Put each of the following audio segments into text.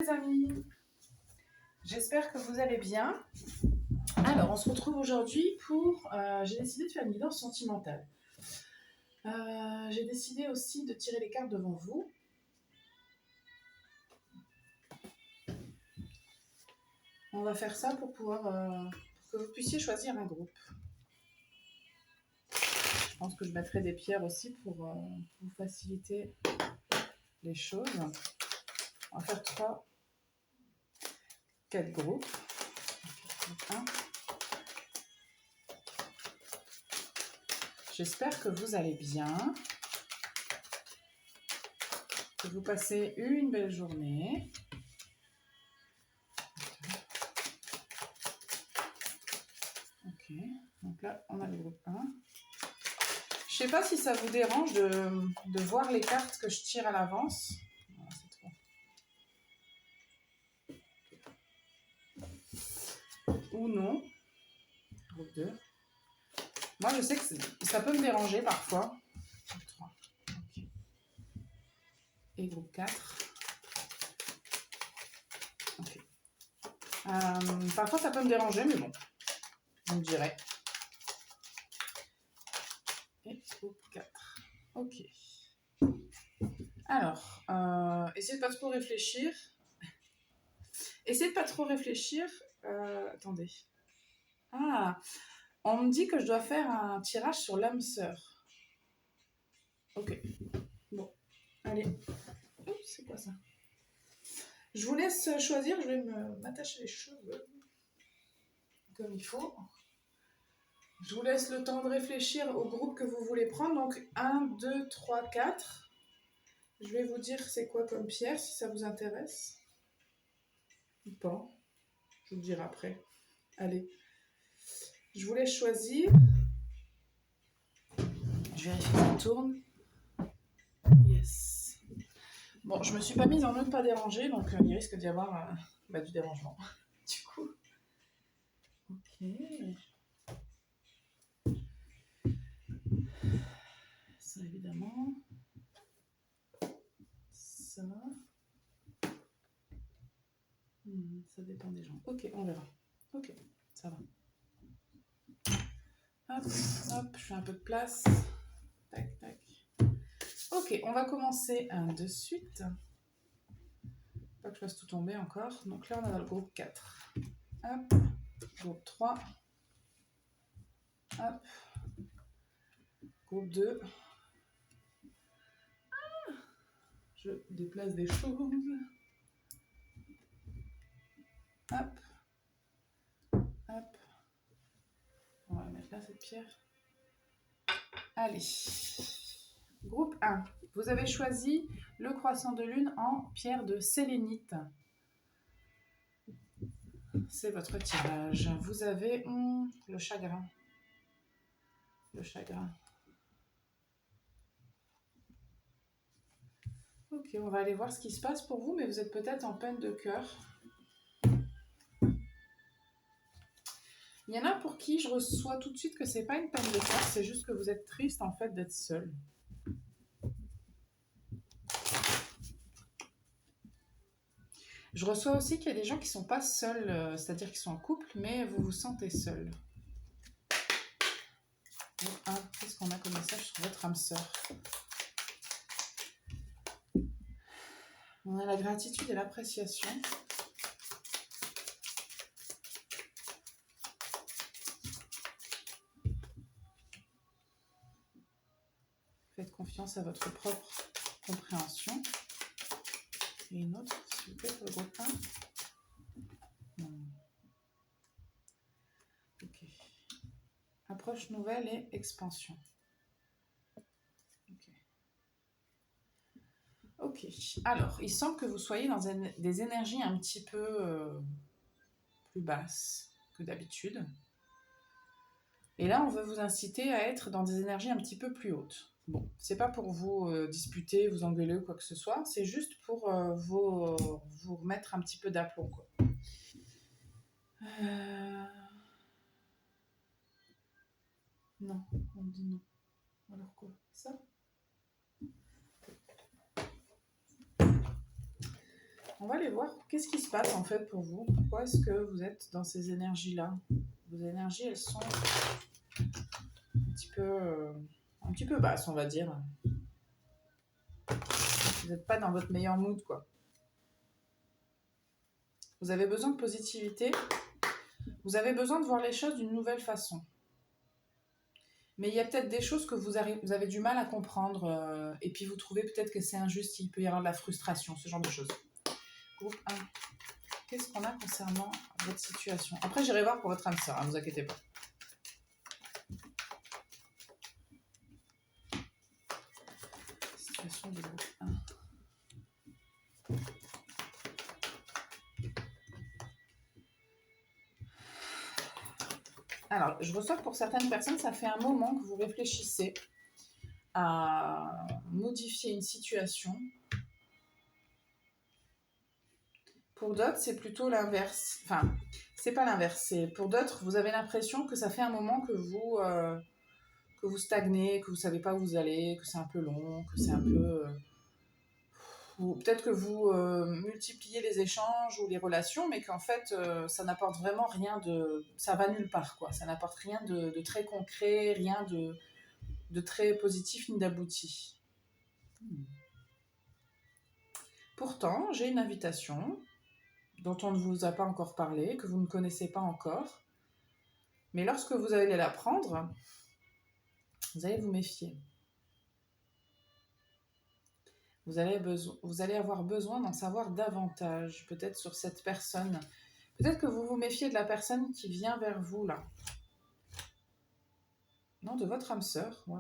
Les amis, j'espère que vous allez bien. Alors, on se retrouve aujourd'hui pour... j'ai décidé de faire une guidance sentimentale. J'ai décidé aussi de tirer les cartes devant vous. On va faire ça pour pouvoir... pour que vous puissiez choisir un groupe. Je pense que je mettrai des pierres aussi pour vous faciliter les choses. On va faire 4 groupes. Un. J'espère que vous allez bien, que vous passez une belle journée. Ok, donc là, on a le groupe 1. Je sais pas si ça vous dérange de voir les cartes que je tire à l'avance. Voilà, c'est trop. Ou non. Groupe 2. Moi, je sais que ça peut me déranger parfois. Groupe 3. Okay. Et groupe 4. Okay. Parfois, ça peut me déranger, mais bon, on me dirait. Et groupe 4. Ok. Alors, essayez de pas trop réfléchir. Essayez de pas trop réfléchir. Attendez. Ah, on me dit que je dois faire un tirage sur l'âme sœur. Ok. Bon, allez. Oups, c'est quoi ça? Je vous laisse choisir. Je vais m'attacher les cheveux comme il faut. Je vous laisse le temps de réfléchir au groupe que vous voulez prendre. Donc 1, 2, 3, 4. Je vais vous dire c'est quoi comme pierre si ça vous intéresse. Ou pas. Je vous dirai après. Allez. Je vous laisse choisir. Je vérifie que ça tourne. Yes. Bon, je me suis pas mise en mode pas dérangé, donc il risque d'y avoir du dérangement. Du coup. Ok. Ça, évidemment. Ça. Ça dépend des gens. Ok, on verra. Ok, ça va. Hop, hop, je fais un peu de place. Tac, tac. Ok, on va commencer de suite. Pas que je fasse tout tomber encore. Donc là, on a le groupe 4. Hop, groupe 3. Hop, groupe 2. Ah, je déplace des choses. Hop, hop. On va mettre là cette pierre. Allez. Groupe 1. Vous avez choisi le croissant de lune en pierre de sélénite. C'est votre tirage. Vous avez le chagrin. Le chagrin. Ok, on va aller voir ce qui se passe pour vous, mais vous êtes peut-être en peine de cœur. Il y en a pour qui je reçois tout de suite que c'est pas une peine de cœur, c'est juste que vous êtes triste en fait d'être seul. Je reçois aussi qu'il y a des gens qui sont pas seuls, c'est-à-dire qui sont en couple, mais vous vous sentez seul. Qu'est-ce qu'on a comme message sur votre âme sœur? On a la gratitude et l'appréciation. Faites confiance à votre propre compréhension. Et une autre, s'il vous plaît, pour le groupe 1. Ok. Approche nouvelle et expansion. Ok. Ok. Alors, il semble que vous soyez dans des énergies un petit peu plus basses que d'habitude. Et là, on veut vous inciter à être dans des énergies un petit peu plus hautes. Bon, c'est pas pour vous disputer, vous engueuler ou quoi que ce soit, c'est juste pour vous remettre un petit peu d'aplomb, quoi. Non, on me dit non. Alors quoi? Ça? On va aller voir qu'est-ce qui se passe en fait pour vous. Pourquoi est-ce que vous êtes dans ces énergies-là? Vos énergies, elles sont un petit peu basses, on va dire. Vous n'êtes pas dans votre meilleur mood, quoi. Vous avez besoin de positivité. Vous avez besoin de voir les choses d'une nouvelle façon. Mais il y a peut-être des choses que vous avez du mal à comprendre et puis vous trouvez peut-être que c'est injuste, il peut y avoir de la frustration, ce genre de choses. Groupe 1. Qu'est-ce qu'on a concernant votre situation? Après, j'irai voir pour votre âme sœur, ne vous inquiétez pas. Situation du groupe 1. Alors, je reçois que pour certaines personnes, ça fait un moment que vous réfléchissez à modifier une situation. Pour d'autres, c'est plutôt l'inverse. Enfin, c'est pas l'inverse. Pour d'autres, vous avez l'impression que ça fait un moment que vous stagnez, que vous savez pas où vous allez, que c'est un peu long, que c'est un peu... peut-être que vous multipliez les échanges ou les relations, mais qu'en fait, ça n'apporte vraiment rien de... Ça va nulle part, quoi. Ça n'apporte rien de très concret, rien de très positif ni d'abouti. Pourtant, j'ai une invitation dont on ne vous a pas encore parlé, que vous ne connaissez pas encore. Mais lorsque vous allez la prendre, vous allez vous méfier. Vous allez avoir besoin d'en savoir davantage, peut-être sur cette personne. Peut-être que vous vous méfiez de la personne qui vient vers vous, là. Non, de votre âme sœur. Ouais.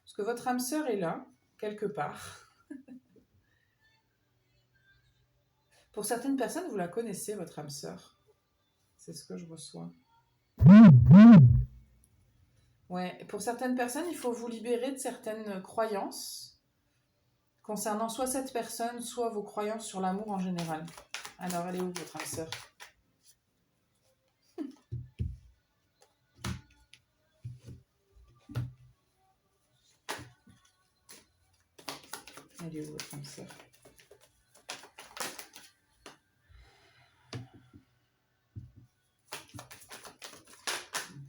Parce que votre âme sœur est là, quelque part. Pour certaines personnes, vous la connaissez, votre âme sœur. C'est ce que je reçois. Ouais, pour certaines personnes, il faut vous libérer de certaines croyances concernant soit cette personne, soit vos croyances sur l'amour en général. Alors, elle est où, votre âme sœur? Elle est où, votre âme sœur?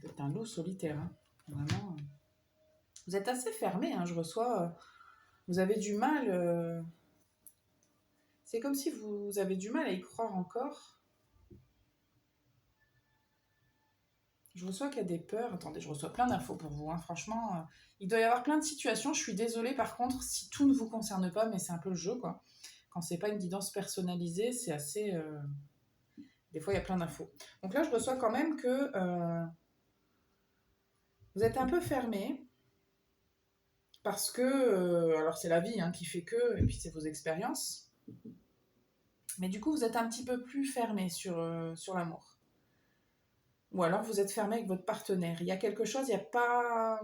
Vous êtes un loup solitaire, hein. Vraiment. Vous êtes assez fermé, hein, je reçois. Vous avez du mal. C'est comme si vous avez du mal à y croire encore. Je reçois qu'il y a des peurs. Attendez, je reçois plein d'infos pour vous, hein. Franchement, il doit y avoir plein de situations. Je suis désolée, par contre, si tout ne vous concerne pas, mais c'est un peu le jeu, quoi. Quand c'est pas une guidance personnalisée, c'est assez... Des fois, il y a plein d'infos. Donc là, je reçois quand même que vous êtes un peu fermé. Parce que, alors c'est la vie hein, qui fait que, et puis c'est vos expériences. Mais du coup, vous êtes un petit peu plus fermé sur l'amour. Ou alors vous êtes fermé avec votre partenaire. Il y a quelque chose, il n'y a pas...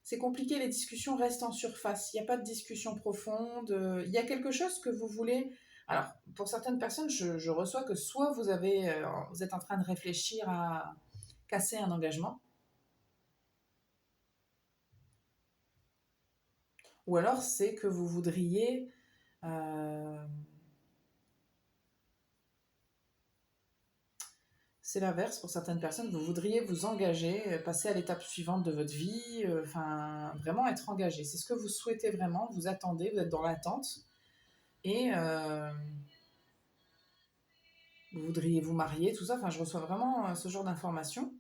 C'est compliqué, les discussions restent en surface. Il n'y a pas de discussion profonde. Il y a quelque chose que vous voulez... Alors, pour certaines personnes, je reçois que soit vous êtes en train de réfléchir à casser un engagement, ou alors c'est que vous voudriez... C'est l'inverse pour certaines personnes. Vous voudriez vous engager, passer à l'étape suivante de votre vie, vraiment être engagé. C'est ce que vous souhaitez vraiment, vous attendez, vous êtes dans l'attente. Et vous voudriez vous marier, tout ça. Enfin, je reçois vraiment ce genre d'informations.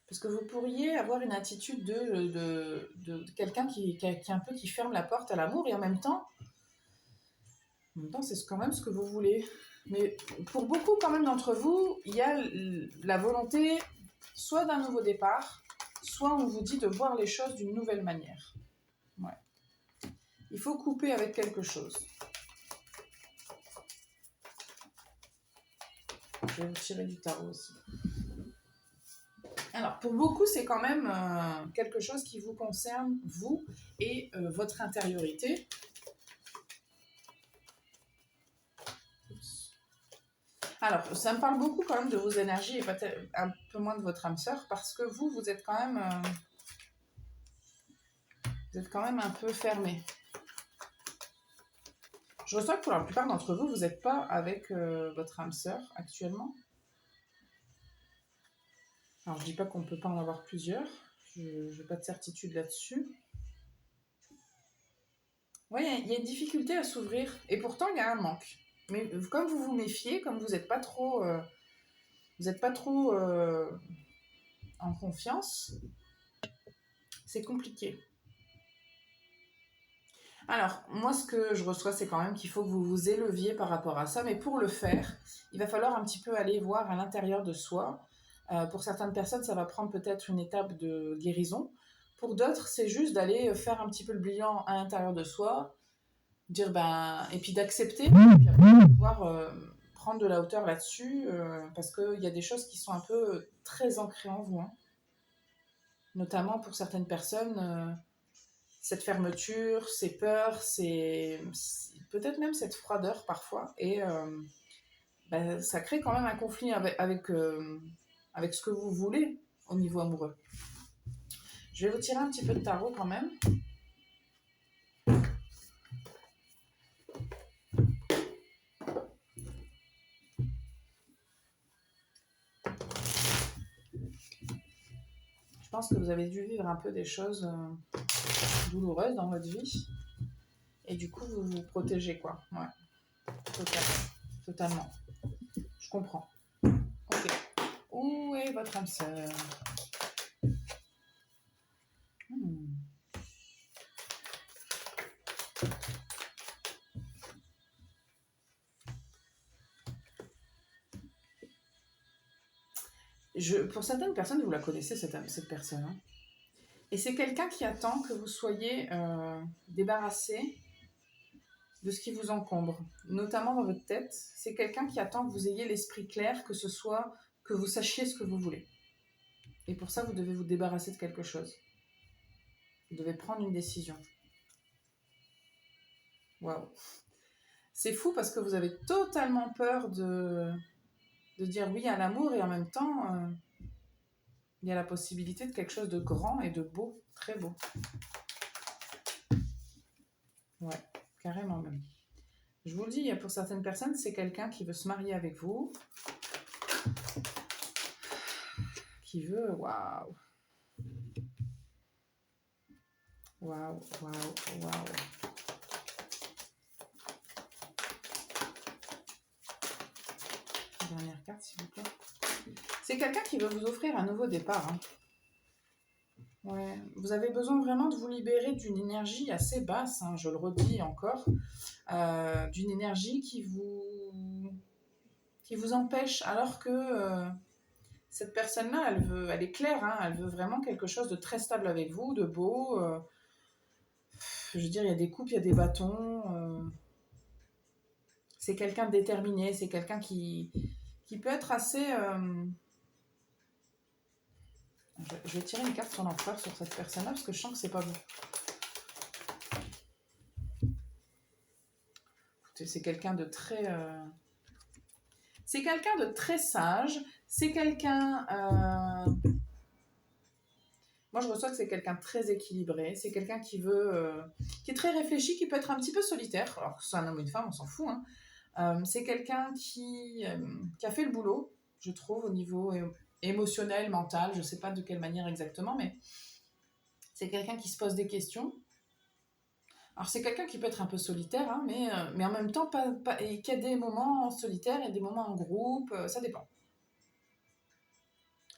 Parce que vous pourriez avoir une attitude de quelqu'un qui ferme la porte à l'amour et en même temps, c'est quand même ce que vous voulez. Mais pour beaucoup quand même d'entre vous, il y a la volonté soit d'un nouveau départ, soit on vous dit de voir les choses d'une nouvelle manière. Ouais. Il faut couper avec quelque chose. Je vais vous tirer du tarot aussi. Alors, pour beaucoup, c'est quand même quelque chose qui vous concerne, vous, et votre intériorité. Alors, ça me parle beaucoup quand même de vos énergies et peut-être un peu moins de votre âme sœur parce que vous êtes vous êtes quand même un peu fermé. Je ressens que pour la plupart d'entre vous, vous n'êtes pas avec votre âme sœur actuellement. Alors, je dis pas qu'on ne peut pas en avoir plusieurs. Je n'ai pas de certitude là-dessus. Oui, il y a une difficulté à s'ouvrir. Et pourtant, il y a un manque. Mais comme vous vous méfiez, comme vous n'êtes pas trop, en confiance, c'est compliqué. Alors, moi, ce que je reçois, c'est quand même qu'il faut que vous vous éleviez par rapport à ça. Mais pour le faire, il va falloir un petit peu aller voir à l'intérieur de soi. Pour certaines personnes, ça va prendre peut-être une étape de guérison. Pour d'autres, c'est juste d'aller faire un petit peu le bilan à l'intérieur de soi, dire ben, et puis d'accepter, puis après, pouvoir prendre de la hauteur là-dessus, parce qu'il y a des choses qui sont un peu très ancrées en vous, hein. Notamment pour certaines personnes, cette fermeture, ces peurs, peut-être même cette froideur parfois, et ben, ça crée quand même un conflit avec ce que vous voulez au niveau amoureux. Je vais vous tirer un petit peu de tarot quand même. Je pense que vous avez dû vivre un peu des choses douloureuses dans votre vie. Et du coup, vous vous protégez, quoi. Ouais, totalement. Je comprends. Ok. Où est votre âme sœur? Pour certaines personnes, vous la connaissez, cette personne, hein. Et c'est quelqu'un qui attend que vous soyez débarrassé de ce qui vous encombre, notamment dans votre tête. C'est quelqu'un qui attend que vous ayez l'esprit clair, que vous sachiez ce que vous voulez. Et pour ça, vous devez vous débarrasser de quelque chose. Vous devez prendre une décision. Waouh. C'est fou parce que vous avez totalement peur de dire oui à l'amour et en même temps, il y a la possibilité de quelque chose de grand et de beau, très beau. Ouais, carrément même. Je vous le dis, pour certaines personnes, c'est quelqu'un qui veut se marier avec vous, qui veut, waouh, waouh, waouh, waouh. Dernière carte, s'il vous plaît. C'est quelqu'un qui veut vous offrir un nouveau départ, hein. Ouais, vous avez besoin vraiment de vous libérer d'une énergie assez basse, hein, je le redis encore, d'une énergie qui vous empêche, alors que cette personne-là, elle est claire, hein, elle veut vraiment quelque chose de très stable avec vous, de beau. Je veux dire, il y a des coupes, il y a des bâtons. C'est quelqu'un de déterminé, c'est quelqu'un qui peut être assez... Je vais tirer une carte sur l'empereur sur cette personne-là parce que je sens que c'est pas bon. C'est quelqu'un de très... C'est quelqu'un de très sage. C'est quelqu'un... Moi, je reçois que c'est quelqu'un de très équilibré. C'est quelqu'un qui veut... qui est très réfléchi, qui peut être un petit peu solitaire. Alors que ce soit un homme ou une femme, on s'en fout, hein. C'est quelqu'un qui a fait le boulot, je trouve, au niveau émotionnel, mental. Je ne sais pas de quelle manière exactement, mais c'est quelqu'un qui se pose des questions. Alors, c'est quelqu'un qui peut être un peu solitaire, hein, mais en même temps, et qui a des moments en solitaire et des moments en groupe, ça dépend.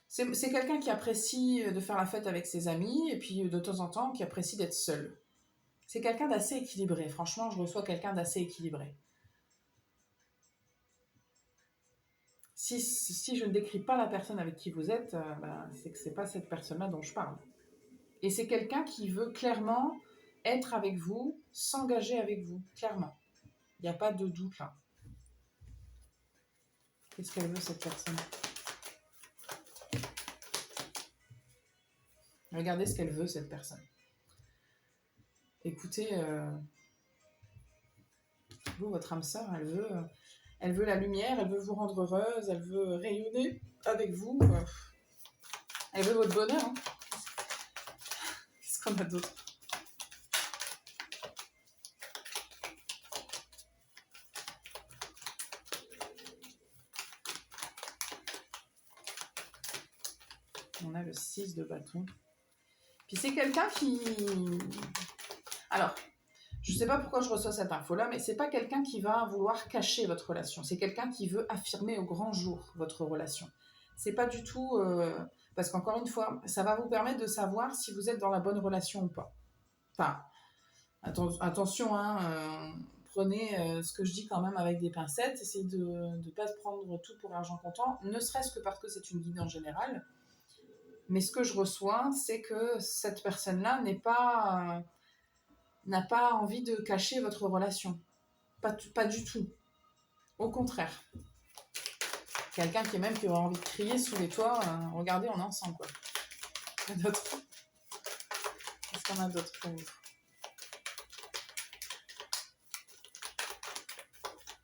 C'est quelqu'un qui apprécie de faire la fête avec ses amis, et puis de temps en temps, qui apprécie d'être seul. C'est quelqu'un d'assez équilibré. Franchement, je reçois quelqu'un d'assez équilibré. Si je ne décris pas la personne avec qui vous êtes, c'est que c'est pas cette personne-là dont je parle. Et c'est quelqu'un qui veut clairement être avec vous, s'engager avec vous, clairement. Il n'y a pas de doute là. Qu'est-ce qu'elle veut, cette personne? Regardez ce qu'elle veut, cette personne. Écoutez, vous, votre âme sœur, Elle veut la lumière, elle veut vous rendre heureuse, elle veut rayonner avec vous. Elle veut votre bonheur. Hein. Qu'est-ce qu'on a d'autre? On a le 6 de bâton. Puis c'est quelqu'un qui... Alors, je ne sais pas pourquoi je reçois cette info-là, mais c'est pas quelqu'un qui va vouloir cacher votre relation. C'est quelqu'un qui veut affirmer au grand jour votre relation. C'est pas du tout... parce qu'encore une fois, ça va vous permettre de savoir si vous êtes dans la bonne relation ou pas. Enfin, attention, hein, prenez ce que je dis quand même avec des pincettes. Essayez de ne pas prendre tout pour argent comptant, ne serait-ce que parce que c'est une guide en général. Mais ce que je reçois, c'est que cette personne-là n'a pas envie de cacher votre relation. Pas du tout. Au contraire. Quelqu'un qui aura envie de crier sous les toits, regardez, on est ensemble, quoi. Il y a d'autres. Qu'est-ce qu'on a d'autre pour vous?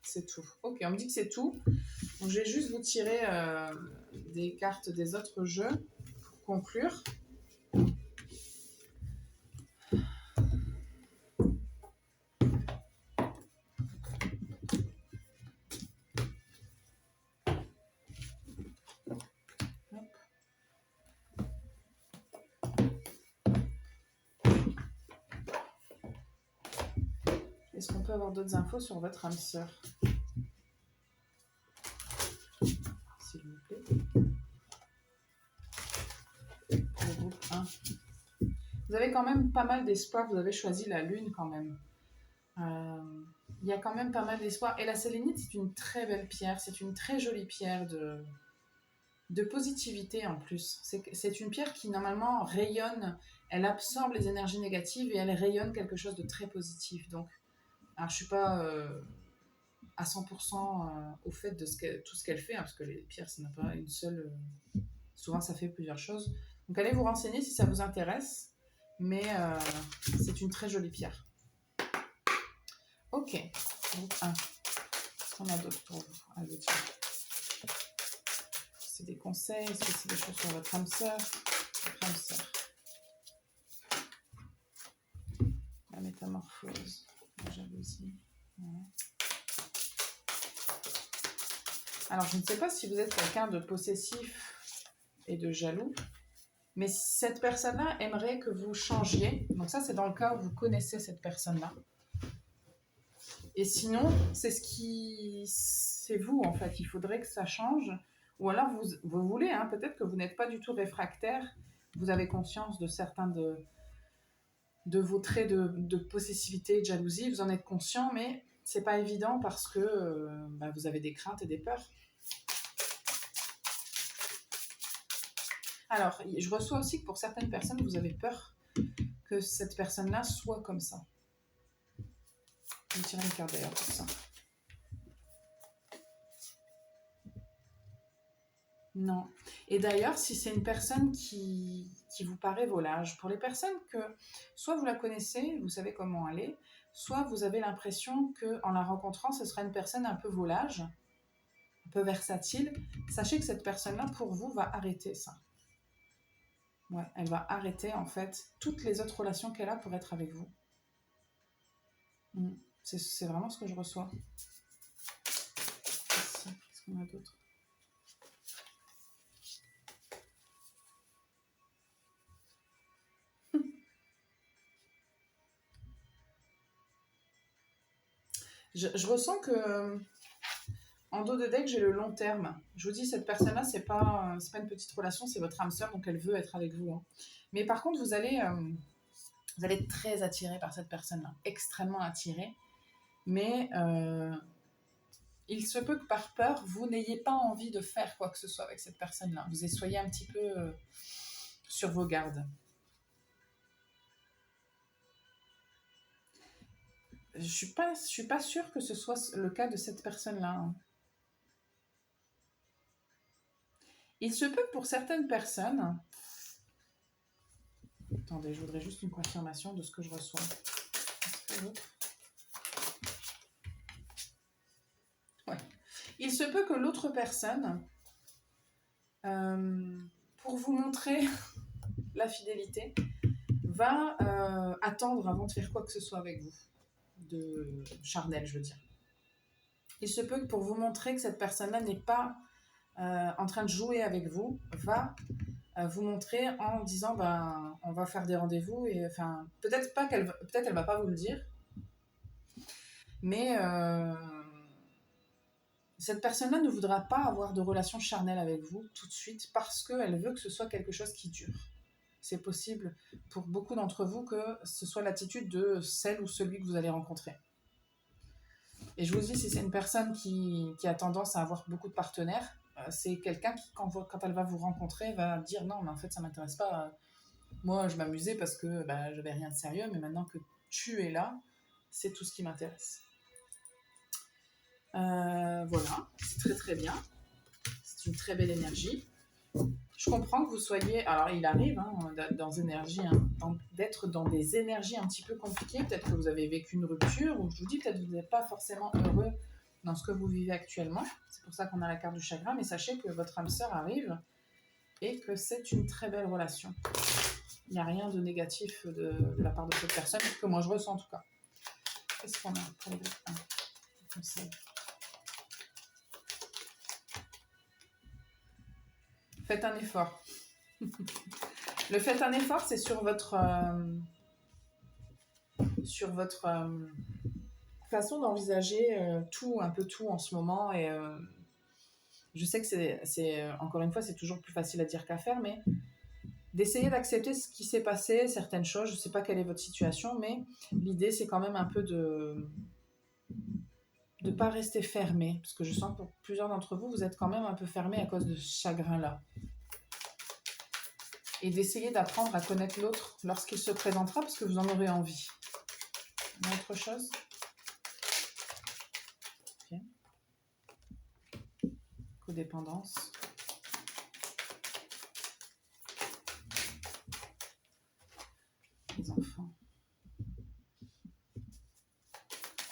C'est tout. Ok, on me dit que c'est tout. Donc, je vais juste vous tirer des cartes des autres jeux pour conclure. Est-ce qu'on peut avoir d'autres infos sur votre âme sœur? S'il vous plaît. Le groupe 1. Vous avez quand même pas mal d'espoir. Vous avez choisi la lune quand même. Il y a quand même pas mal d'espoir. Et la sélénite, c'est une très belle pierre. C'est une très jolie pierre de positivité en plus. C'est une pierre qui normalement rayonne. Elle absorbe les énergies négatives et elle rayonne quelque chose de très positif. Donc, alors je ne suis pas à 100% au fait de tout ce qu'elle fait, hein, parce que les pierres, ça n'a pas une seule... souvent, ça fait plusieurs choses. Donc, allez vous renseigner si ça vous intéresse. Mais c'est une très jolie pierre. Ok. Donc, 1. Qu'est-ce qu'on a d'autre pour vous? Allez, tiens. C'est des conseils? Est-ce que c'est des choses sur votre âme sœur? Votre âme sœur. La métamorphose. La jalousie. Voilà. Alors, je ne sais pas si vous êtes quelqu'un de possessif et de jaloux, mais cette personne-là aimerait que vous changiez. Donc ça, c'est dans le cas où vous connaissez cette personne-là. Et sinon, c'est vous, en fait. Il faudrait que ça change. Ou alors, vous voulez, hein, peut-être que vous n'êtes pas du tout réfractaire. Vous avez conscience de certains de vos traits de possessivité, de jalousie. Vous en êtes conscient, mais c'est pas évident parce que vous avez des craintes et des peurs. Alors, je reçois aussi que pour certaines personnes, vous avez peur que cette personne-là soit comme ça. Je vais tirer une carte d'ailleurs pour ça. Non. Et d'ailleurs, si c'est une personne qui vous paraît volage, pour les personnes que soit vous la connaissez, vous savez comment elle est, soit vous avez l'impression qu'en la rencontrant, ce sera une personne un peu volage, un peu versatile, sachez que cette personne-là, pour vous, va arrêter ça. Ouais, elle va arrêter en fait toutes les autres relations qu'elle a pour être avec vous. C'est vraiment ce que je reçois. Qu'est-ce qu'on a d'autre? Je ressens que en dos de deck, j'ai le long terme. Je vous dis, cette personne-là, c'est pas une petite relation, c'est votre âme sœur, donc elle veut être avec vous. Hein. Mais par contre, vous allez être très attiré par cette personne-là, extrêmement attiré. Mais il se peut que par peur, vous n'ayez pas envie de faire quoi que ce soit avec cette personne-là. Vous soyez un petit peu sur vos gardes. Je suis pas sûre que ce soit le cas de cette personne-là. Hein. Il se peut que pour certaines personnes... Attendez, je voudrais juste une confirmation de ce que je reçois. Ouais. Il se peut que l'autre personne, pour vous montrer la fidélité, va attendre avant de faire quoi que ce soit avec vous, de charnel, je veux dire. Il se peut que pour vous montrer que cette personne-là n'est pas en train de jouer avec vous, va vous montrer en disant ben on va faire des rendez-vous et enfin peut-être pas peut-être elle va pas vous le dire, mais cette personne-là ne voudra pas avoir de relation charnelle avec vous tout de suite parce qu'elle veut que ce soit quelque chose qui dure. C'est possible pour beaucoup d'entre vous que ce soit l'attitude de celle ou celui que vous allez rencontrer. Et je vous dis, si c'est une personne qui a tendance à avoir beaucoup de partenaires, c'est quelqu'un qui, quand elle va vous rencontrer, va dire non, mais en fait, ça m'intéresse pas. Moi, je m'amusais parce que bah, j'avais rien de sérieux, mais maintenant que tu es là, c'est tout ce qui m'intéresse. Voilà, c'est très très bien. C'est une très belle énergie. Je comprends que vous soyez... Alors, il arrive d'être dans des énergies un petit peu compliquées. Peut-être que vous avez vécu une rupture, ou je vous dis, peut-être que vous n'êtes pas forcément heureux dans ce que vous vivez actuellement. C'est pour ça qu'on a la carte du chagrin, mais sachez que votre âme sœur arrive et que c'est une très belle relation. Il n'y a rien de négatif de la part de cette personne, que moi je ressens en tout cas. Qu'est-ce qu'on a pour les conseils ? Faites un effort. Le faites un effort, c'est sur votre façon d'envisager un peu tout en ce moment. Et je sais que c'est encore une fois, c'est toujours plus facile à dire qu'à faire, mais d'essayer d'accepter ce qui s'est passé, certaines choses. Je ne sais pas quelle est votre situation, mais l'idée, c'est quand même un peu de ne pas rester fermé, parce que je sens que pour plusieurs d'entre vous, vous êtes quand même un peu fermé à cause de ce chagrin-là. Et d'essayer d'apprendre à connaître l'autre lorsqu'il se présentera, parce que vous en aurez envie. Une autre chose ? Okay. Codépendance. Les enfants.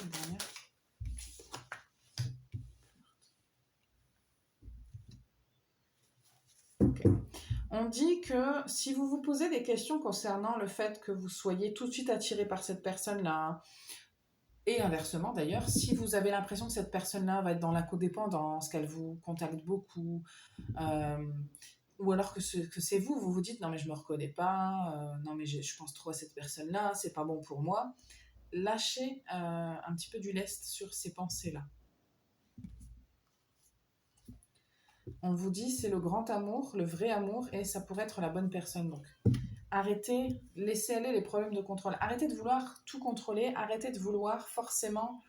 La dernière. Okay. On dit que si vous vous posez des questions concernant le fait que vous soyez tout de suite attiré par cette personne-là, et inversement d'ailleurs, si vous avez l'impression que cette personne-là va être dans la codépendance, qu'elle vous contacte beaucoup, ou alors que c'est vous vous dites non mais je me reconnais pas, non mais je pense trop à cette personne-là, c'est pas bon pour moi, lâchez un petit peu du lest sur ces pensées-là. On vous dit c'est le grand amour, le vrai amour, et ça pourrait être la bonne personne. Donc arrêtez, laissez aller les problèmes de contrôle. Arrêtez de vouloir tout contrôler, arrêtez de vouloir forcément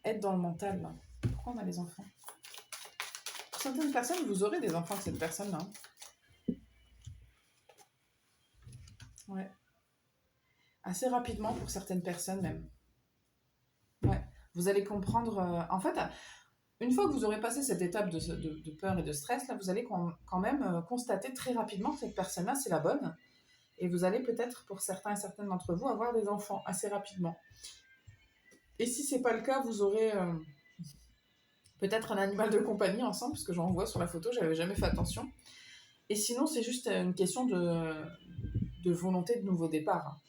être dans le mental. Là. Pourquoi on a les enfants ? Pour certaines personnes, vous aurez des enfants de cette personne-là. Ouais. Assez rapidement pour certaines personnes même. Ouais. Vous allez comprendre... en fait, une fois que vous aurez passé cette étape de peur et de stress, là, vous allez quand même constater très rapidement que cette personne-là, c'est la bonne. Et vous allez peut-être, pour certains et certaines d'entre vous, avoir des enfants assez rapidement. Et si ce n'est pas le cas, vous aurez peut-être un animal de compagnie ensemble, parce que j'en vois sur la photo, j'avais jamais fait attention. Et sinon, c'est juste une question de volonté de nouveau départ.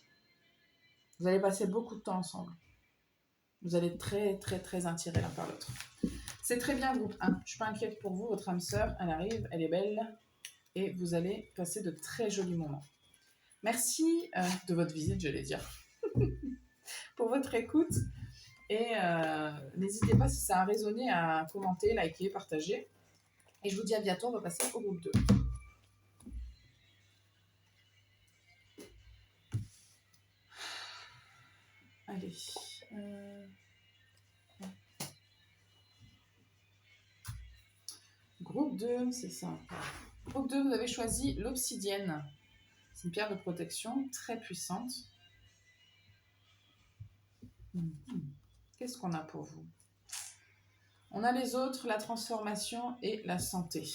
Vous allez passer beaucoup de temps ensemble. Vous allez être très, très, très attirés l'un par l'autre. C'est très bien, groupe 1. Je ne suis pas inquiète pour vous. Votre âme sœur, elle arrive, elle est belle. Et vous allez passer de très jolis moments. Merci de votre visite, j'allais dire. Pour votre écoute. Et n'hésitez pas, si ça a résonné, à commenter, liker, partager. Et je vous dis à bientôt. On va passer au groupe 2. Allez. Groupe 2, c'est ça. Groupe 2, vous avez choisi l'obsidienne. C'est une pierre de protection très puissante. Qu'est-ce qu'on a pour vous ? On a les autres, la transformation et la santé.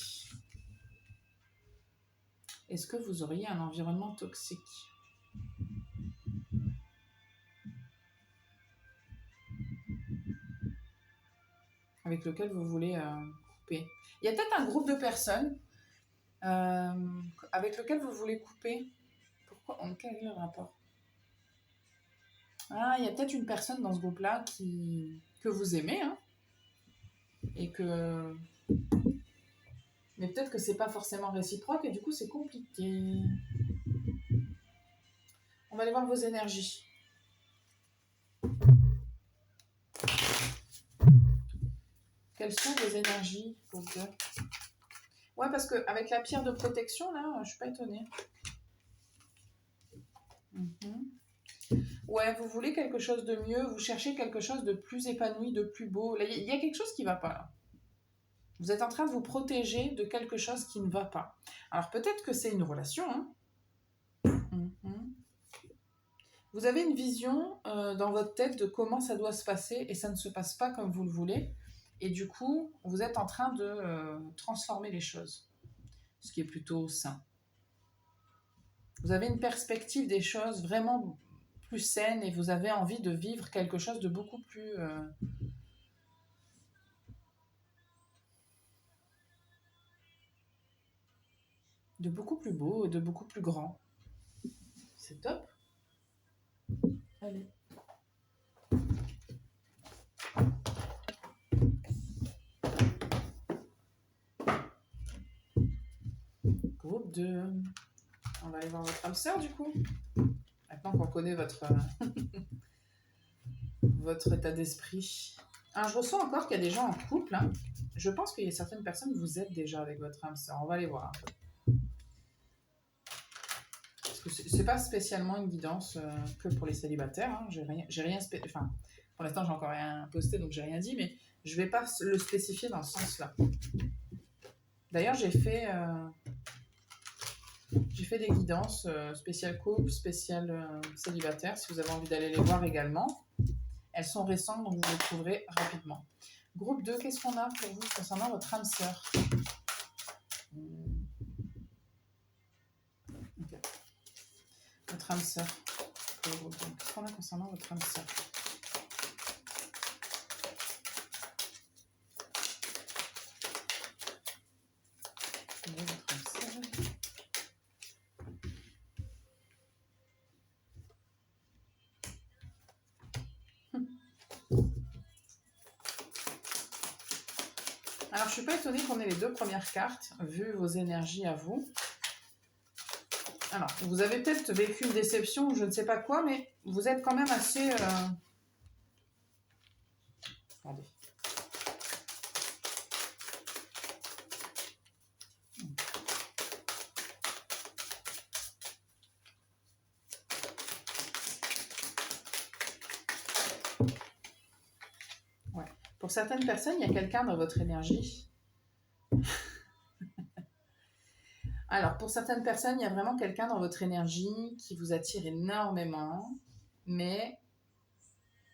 Est-ce que vous auriez un environnement toxique ? avec lequel vous voulez couper. Il y a peut-être un groupe de personnes avec lequel vous voulez couper. Pourquoi? Quel est le rapport? Ah, il y a peut-être une personne dans ce groupe-là que vous aimez, hein, et que... Mais peut-être que c'est pas forcément réciproque et du coup c'est compliqué. On va aller voir vos énergies. Quelles sont vos énergies pour que... Ouais, parce qu'avec la pierre de protection, là, je suis pas étonnée. Ouais, vous voulez quelque chose de mieux, vous cherchez quelque chose de plus épanoui, de plus beau. Là, il y a quelque chose qui ne va pas, là. Vous êtes en train de vous protéger de quelque chose qui ne va pas. Alors, peut-être que c'est une relation, hein. Vous avez une vision dans votre tête de comment ça doit se passer et ça ne se passe pas comme vous le voulez. Et du coup, vous êtes en train de transformer les choses, ce qui est plutôt sain. Vous avez une perspective des choses vraiment plus saine et vous avez envie de vivre quelque chose de beaucoup plus... de beaucoup plus beau et de beaucoup plus grand. C'est top. Allez. Groupe 2. On va aller voir votre âme sœur du coup. Maintenant qu'on connaît votre, votre état d'esprit. Ah, je ressens encore qu'il y a des gens en couple. Hein. Je pense qu'il y a certaines personnes que vous êtes déjà avec votre âme sœur. On va aller voir un peu. Parce que c'est pas spécialement une guidance que pour les célibataires. Hein. J'ai rien enfin, pour l'instant, j'ai encore rien posté, donc j'ai rien dit, mais je vais pas le spécifier dans ce sens-là. D'ailleurs, j'ai fait des guidances spéciales couple, spéciales célibataire, si vous avez envie d'aller les voir également. Elles sont récentes, donc vous les trouverez rapidement. Groupe 2, qu'est-ce qu'on a pour vous concernant votre âme sœur? Okay. Votre âme sœur. Qu'est-ce qu'on a concernant votre âme sœur? Alors, je ne suis pas étonnée qu'on ait les deux premières cartes, vu vos énergies à vous. Alors, vous avez peut-être vécu une déception ou je ne sais pas quoi, mais vous êtes quand même assez... Attendez. Ouais. Pour certaines personnes, il y a quelqu'un dans votre énergie. Alors, pour certaines personnes, il y a vraiment quelqu'un dans votre énergie qui vous attire énormément, mais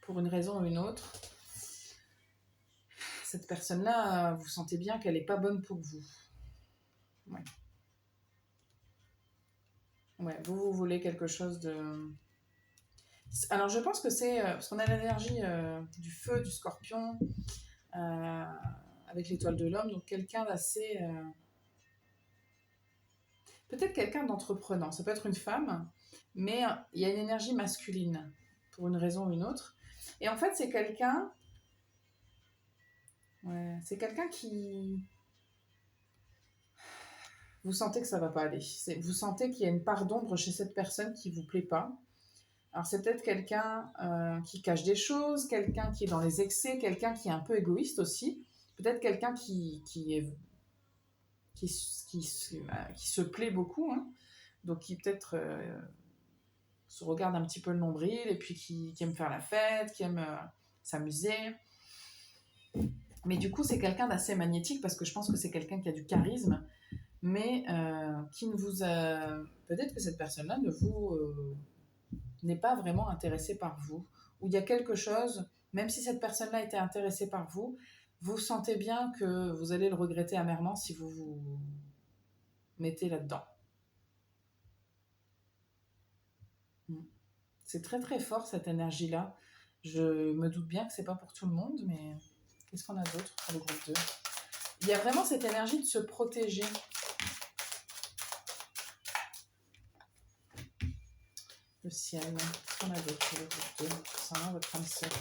pour une raison ou une autre, cette personne-là, vous sentez bien qu'elle n'est pas bonne pour vous. Ouais. Ouais, vous voulez quelque chose de... Alors, je pense que c'est... parce qu'on a l'énergie du feu, du scorpion, avec l'étoile de l'homme, donc quelqu'un d'assez... peut-être quelqu'un d'entreprenant. Ça peut être une femme, mais il y a une énergie masculine, pour une raison ou une autre. Et en fait, c'est quelqu'un... Ouais, c'est quelqu'un qui... Vous sentez que ça va pas aller. Vous sentez qu'il y a une part d'ombre chez cette personne qui vous plaît pas. Alors c'est peut-être quelqu'un qui cache des choses, quelqu'un qui est dans les excès, quelqu'un qui est un peu égoïste aussi. Peut-être quelqu'un qui se plaît beaucoup, hein. Donc qui peut-être se regarde un petit peu le nombril et puis qui aime faire la fête, qui aime s'amuser. Mais du coup, c'est quelqu'un d'assez magnétique parce que je pense que c'est quelqu'un qui a du charisme, mais qui ne vous a... Peut-être que cette personne-là ne vous... n'est pas vraiment intéressée par vous. Ou il y a quelque chose, même si cette personne-là était intéressée par vous, vous sentez bien que vous allez le regretter amèrement si vous vous mettez là-dedans. C'est très très fort cette énergie-là. Je me doute bien que c'est pas pour tout le monde, mais Qu'est-ce qu'on a d'autre pour le groupe 2? Il y a vraiment cette énergie de se protéger. Le ciel. Qu'est-ce qu'on a d'autre pour le groupe 2 concernant votre âme sœur?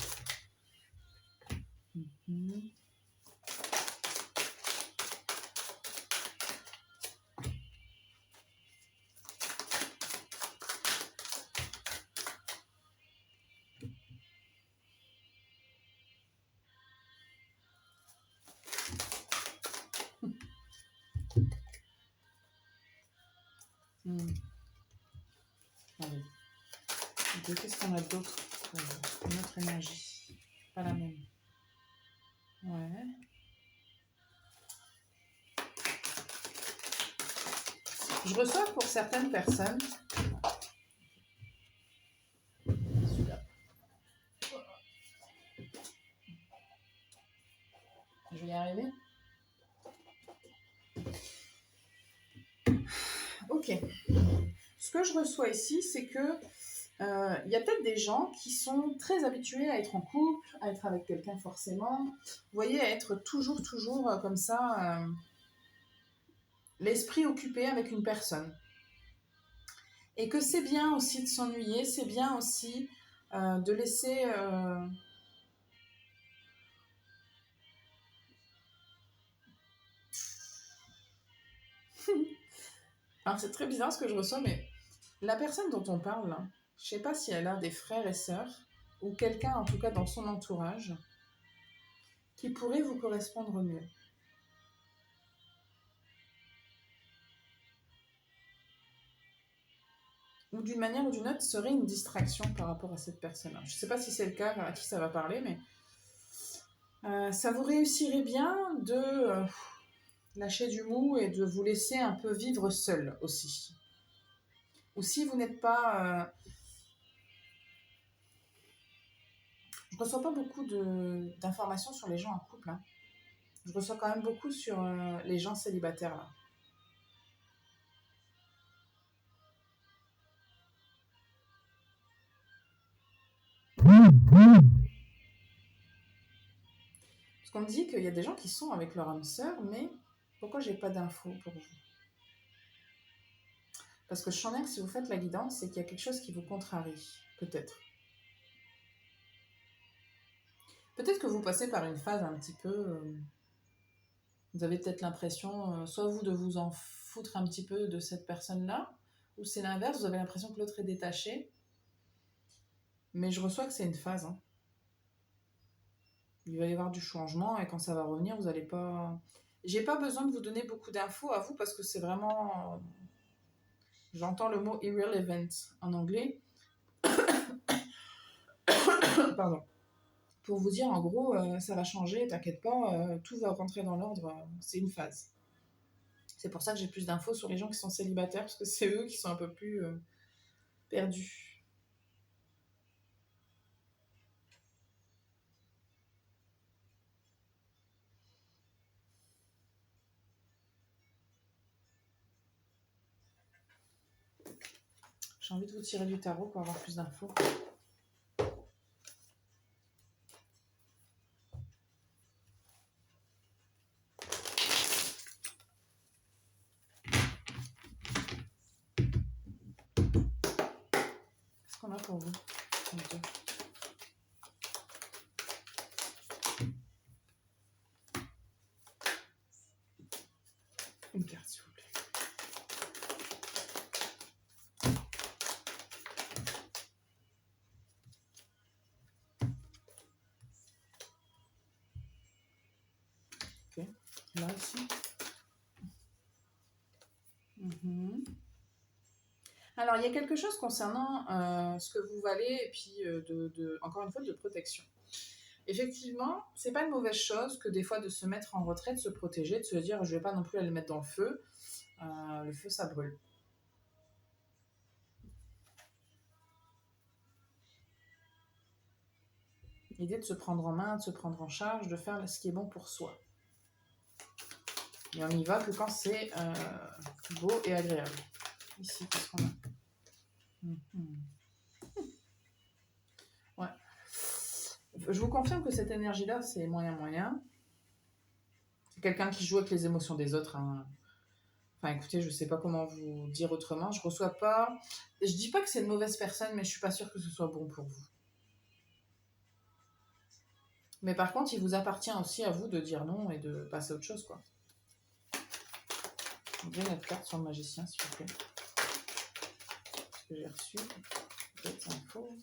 Allez. Qu'est-ce qu'on a d'autre pour notre énergie? Pas la même. Ouais. Je reçois pour certaines personnes. Celui-là. Je vais y arriver. Ok. Ce que je reçois ici, c'est que il y a peut-être des gens qui sont très habitués à être en couple, à être avec quelqu'un forcément. Vous voyez, à être toujours comme ça, l'esprit occupé avec une personne. Et que c'est bien aussi de s'ennuyer, c'est bien aussi de laisser... Alors c'est très bizarre ce que je reçois, mais la personne dont on parle, là, je sais pas si elle a des frères et sœurs, ou quelqu'un en tout cas dans son entourage, qui pourrait vous correspondre mieux. Ou d'une manière ou d'une autre, serait une distraction par rapport à cette personne-là. Je ne sais pas si c'est le cas à qui ça va parler, mais ça vous réussirait bien de lâcher du mou et de vous laisser un peu vivre seul aussi. Ou si vous n'êtes pas... Je ne reçois pas beaucoup d'informations sur les gens en couple. Hein. Je reçois quand même beaucoup sur les gens célibataires. Là. Parce qu'on me dit qu'il y a des gens qui sont avec leur âme sœur, mais pourquoi j'ai pas d'infos pour vous? Parce que je sens bien que si vous faites la guidance, c'est qu'il y a quelque chose qui vous contrarie, peut-être. Peut-être que vous passez par une phase un petit peu... vous avez peut-être l'impression, soit vous, de vous en foutre un petit peu de cette personne-là, ou c'est l'inverse, vous avez l'impression que l'autre est détaché. Mais je reçois que c'est une phase. Hein. Il va y avoir du changement et quand ça va revenir, vous n'allez pas... J'ai pas besoin de vous donner beaucoup d'infos à vous parce que c'est vraiment... J'entends le mot irrelevant en anglais. Pardon. Pour vous dire, en gros, ça va changer, t'inquiète pas, tout va rentrer dans l'ordre, c'est une phase. C'est pour ça que j'ai plus d'infos sur les gens qui sont célibataires, parce que c'est eux qui sont un peu plus perdus. J'ai envie de vous tirer du tarot pour avoir plus d'infos. Qu'est-ce qu'on a pour vous? Une carte, s'il vous plaît. Ok, là aussi. Alors, il y a quelque chose concernant ce que vous valez et puis, encore une fois, de protection. Effectivement, c'est pas une mauvaise chose que des fois de se mettre en retrait, de se protéger, de se dire je vais pas non plus aller le mettre dans le feu. Le feu, ça brûle. L'idée de se prendre en main, de se prendre en charge, de faire ce qui est bon pour soi. Et on n'y va que quand c'est beau et agréable. Ici, qu'est-ce qu'on a? Ouais. Je vous confirme que cette énergie-là, c'est moyen. C'est quelqu'un qui joue avec les émotions des autres. Hein. Enfin, écoutez, je sais pas comment vous dire autrement. Je reçois pas. Je dis pas que c'est une mauvaise personne, mais je suis pas sûre que ce soit bon pour vous. Mais par contre, il vous appartient aussi à vous de dire non et de passer à autre chose, quoi. Bien notre carte sur le magicien, s'il vous plaît. Ce que j'ai reçu. Peut-être c'est faux.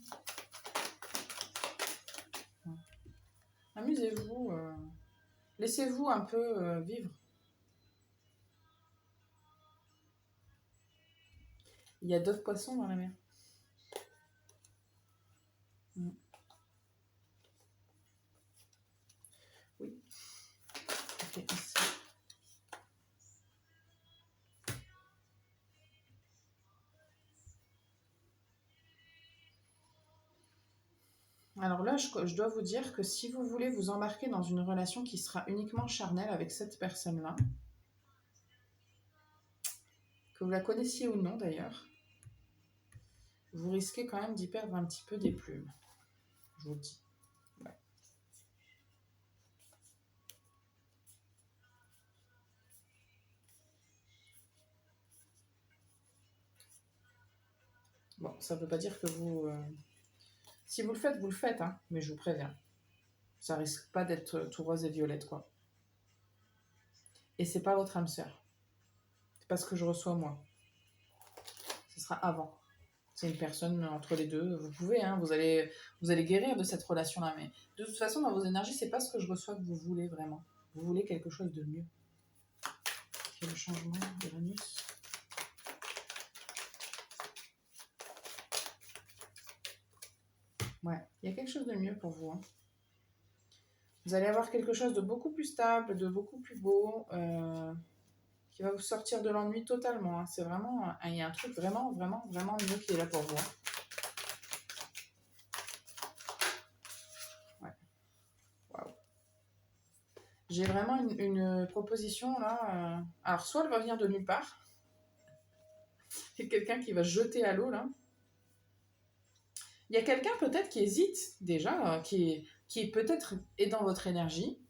Amusez-vous. Laissez-vous un peu vivre. Il y a d'autres poissons dans la mer. Oui. Ok, ici. Alors là, je dois vous dire que si vous voulez vous embarquer dans une relation qui sera uniquement charnelle avec cette personne-là, que vous la connaissiez ou non d'ailleurs, vous risquez quand même d'y perdre un petit peu des plumes. Je vous le dis. Ouais. Bon, ça ne veut pas dire que vous... Si vous le faites, hein, mais je vous préviens. Ça risque pas d'être tout rose et violette, quoi. Et c'est pas votre âme sœur. C'est pas ce que je reçois, moi. Ce sera avant. C'est une personne entre les deux. Vous pouvez, hein, vous allez guérir de cette relation-là. Mais de toute façon, dans vos énergies, c'est pas ce que je reçois que vous voulez vraiment. Vous voulez quelque chose de mieux. Quel changement d'Uranus. Ouais, il y a quelque chose de mieux pour vous. Hein. Vous allez avoir quelque chose de beaucoup plus stable, de beaucoup plus beau, qui va vous sortir de l'ennui totalement. Hein. C'est vraiment, il y a un truc vraiment mieux qui est là pour vous. Hein. Ouais. Waouh. J'ai vraiment une proposition là. Alors, soit elle va venir de nulle part. C'est quelqu'un qui va se jeter à l'eau là. Il y a quelqu'un peut-être qui hésite déjà, qui peut-être est dans votre énergie.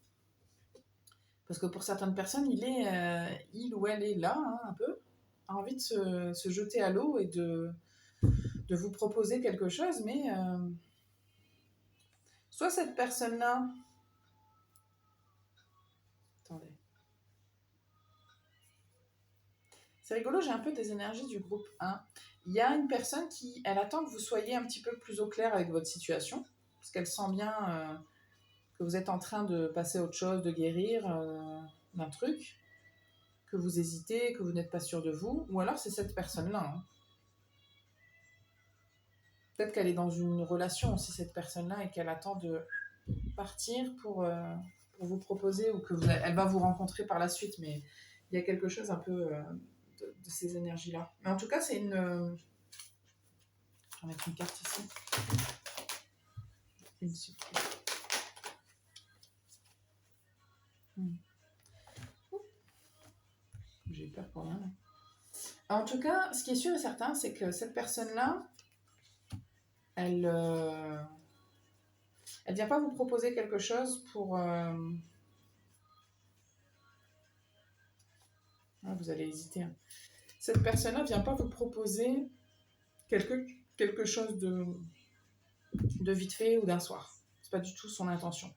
Parce que pour certaines personnes, il ou elle est là, hein, un peu, a envie de se jeter à l'eau et de vous proposer quelque chose, mais soit cette personne-là... Attendez. C'est rigolo, j'ai un peu des énergies du groupe 1. Il y a une personne qui, elle attend que vous soyez un petit peu plus au clair avec votre situation, parce qu'elle sent bien que vous êtes en train de passer à autre chose, de guérir d'un truc, que vous hésitez, que vous n'êtes pas sûr de vous, ou alors c'est cette personne-là. Hein. Peut-être qu'elle est dans une relation aussi, cette personne-là, et qu'elle attend de partir pour vous proposer, ou elle va vous rencontrer par la suite, mais il y a quelque chose un peu de ces énergies-là. Mais en tout cas, c'est une... Je vais mettre une carte ici. Une surprise. J'ai eu peur pour rien. En tout cas, ce qui est sûr et certain, c'est que cette personne-là, elle vient pas vous proposer quelque chose pour... Ah, vous allez hésiter. Hein. Cette personne-là vient pas vous proposer quelque chose de vite fait ou d'un soir. C'est pas du tout son intention.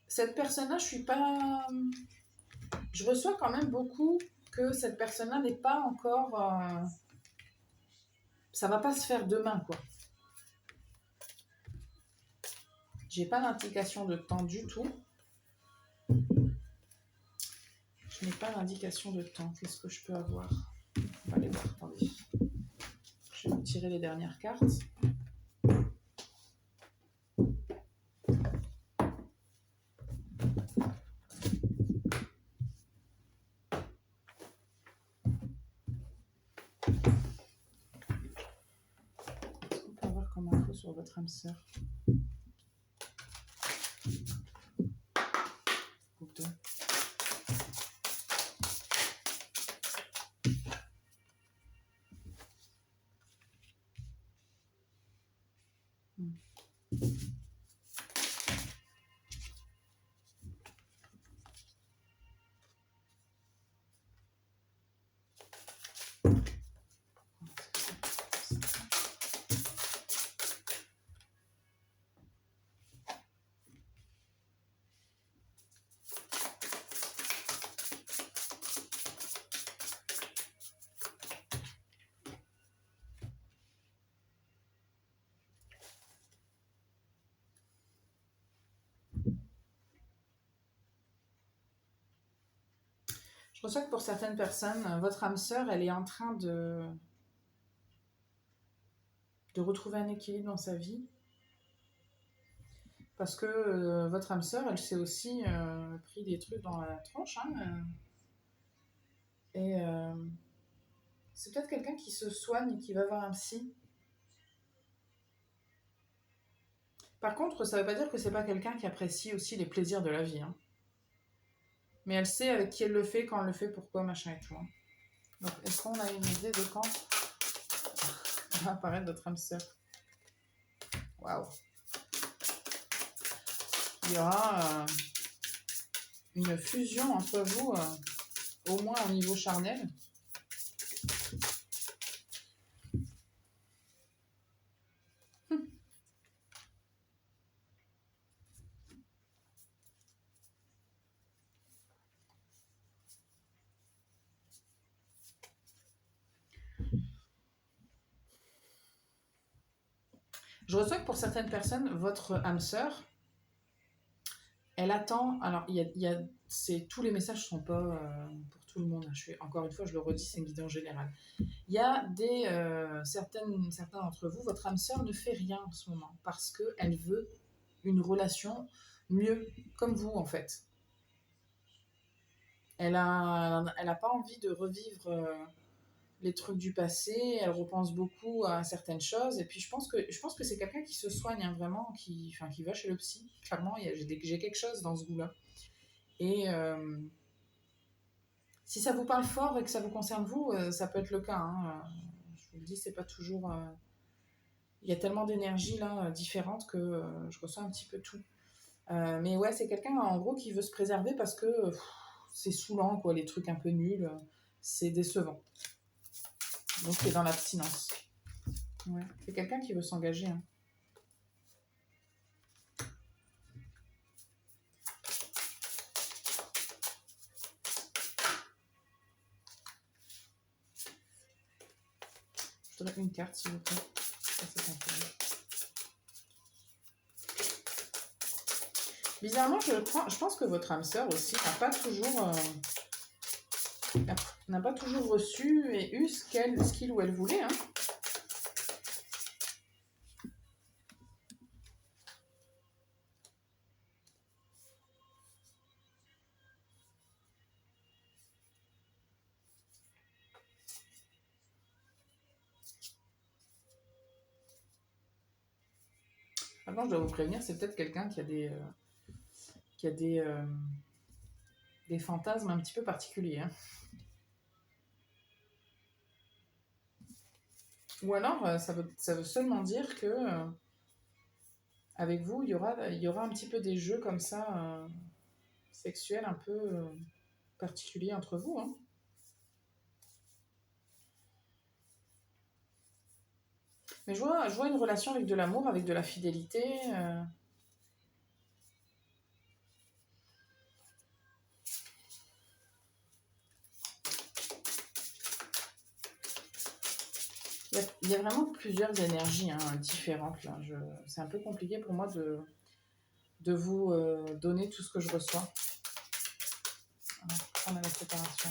Cette personne-là, je reçois quand même beaucoup que cette personne-là n'est pas encore... ça va pas se faire demain, quoi. J'ai pas d'indication de temps du tout. Je n'ai pas d'indication de temps. Qu'est-ce que je peux avoir? On va aller voir, attendez. Je vais vous tirer les dernières cartes. Est-ce qu'on peut avoir comme info sur votre âme sœur? Je ressens que pour certaines personnes, votre âme sœur, elle est en train de retrouver un équilibre dans sa vie. Parce que votre âme sœur, elle s'est aussi pris des trucs dans la tronche. Hein, et c'est peut-être quelqu'un qui se soigne et qui va voir un psy. Par contre, ça ne veut pas dire que c'est pas quelqu'un qui apprécie aussi les plaisirs de la vie. Hein. Mais elle sait avec qui elle le fait, quand elle le fait, pourquoi, machin et tout. Hein. Donc, est-ce qu'on a une idée de quand va apparaître votre âme sœur? Waouh! Il y aura une fusion entre vous, au moins au niveau charnel. Je ressens que pour certaines personnes, votre âme sœur, elle attend. Alors, tous les messages ne sont pas pour tout le monde. Hein. Encore une fois, je le redis, c'est une guidance générale. Il y a certains d'entre vous, votre âme sœur ne fait rien en ce moment parce qu'elle veut une relation mieux, comme vous en fait. Elle a pas envie de revivre les trucs du passé, elle repense beaucoup à certaines choses, et puis je pense que c'est quelqu'un qui se soigne hein, vraiment, qui va chez le psy, clairement, j'ai quelque chose dans ce goût-là. Et si ça vous parle fort et que ça vous concerne vous, ça peut être le cas. Hein. Je vous le dis, c'est pas toujours... Il y a tellement d'énergie là, différentes que je ressens un petit peu tout. Mais ouais, c'est quelqu'un en gros qui veut se préserver parce que c'est saoulant, quoi, les trucs un peu nuls, c'est décevant. Donc il est dans l'abstinence. Ouais. C'est quelqu'un qui veut s'engager. Hein. Je voudrais une carte, s'il vous plaît. Ça, bizarrement, je pense que votre âme sœur aussi n'a pas toujours reçu et eu ce qu'il ou elle voulait. Hein. Maintenant, je dois vous prévenir, c'est peut-être quelqu'un qui a des fantasmes un petit peu particuliers. Hein. Ou alors, ça veut seulement dire que avec vous, il y aura un petit peu des jeux comme ça, sexuels un peu particuliers entre vous. Hein. Mais je vois une relation avec de l'amour, avec de la fidélité. Il y a vraiment plusieurs énergies hein, différentes. Là. C'est un peu compliqué pour moi de vous donner tout ce que je reçois. On a la séparation.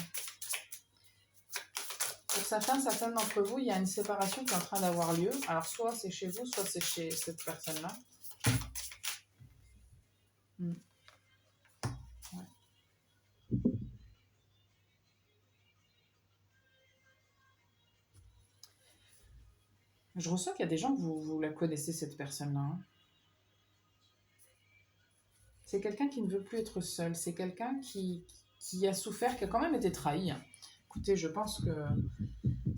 Pour certains d'entre vous, il y a une séparation qui est en train d'avoir lieu. Alors, soit c'est chez vous, soit c'est chez cette personne-là. Mm. Ouais. Je ressens qu'il y a des gens que vous la connaissez, cette personne-là. Hein. C'est quelqu'un qui ne veut plus être seul. C'est quelqu'un qui a souffert, qui a quand même été trahi. Hein. Écoutez, je pense que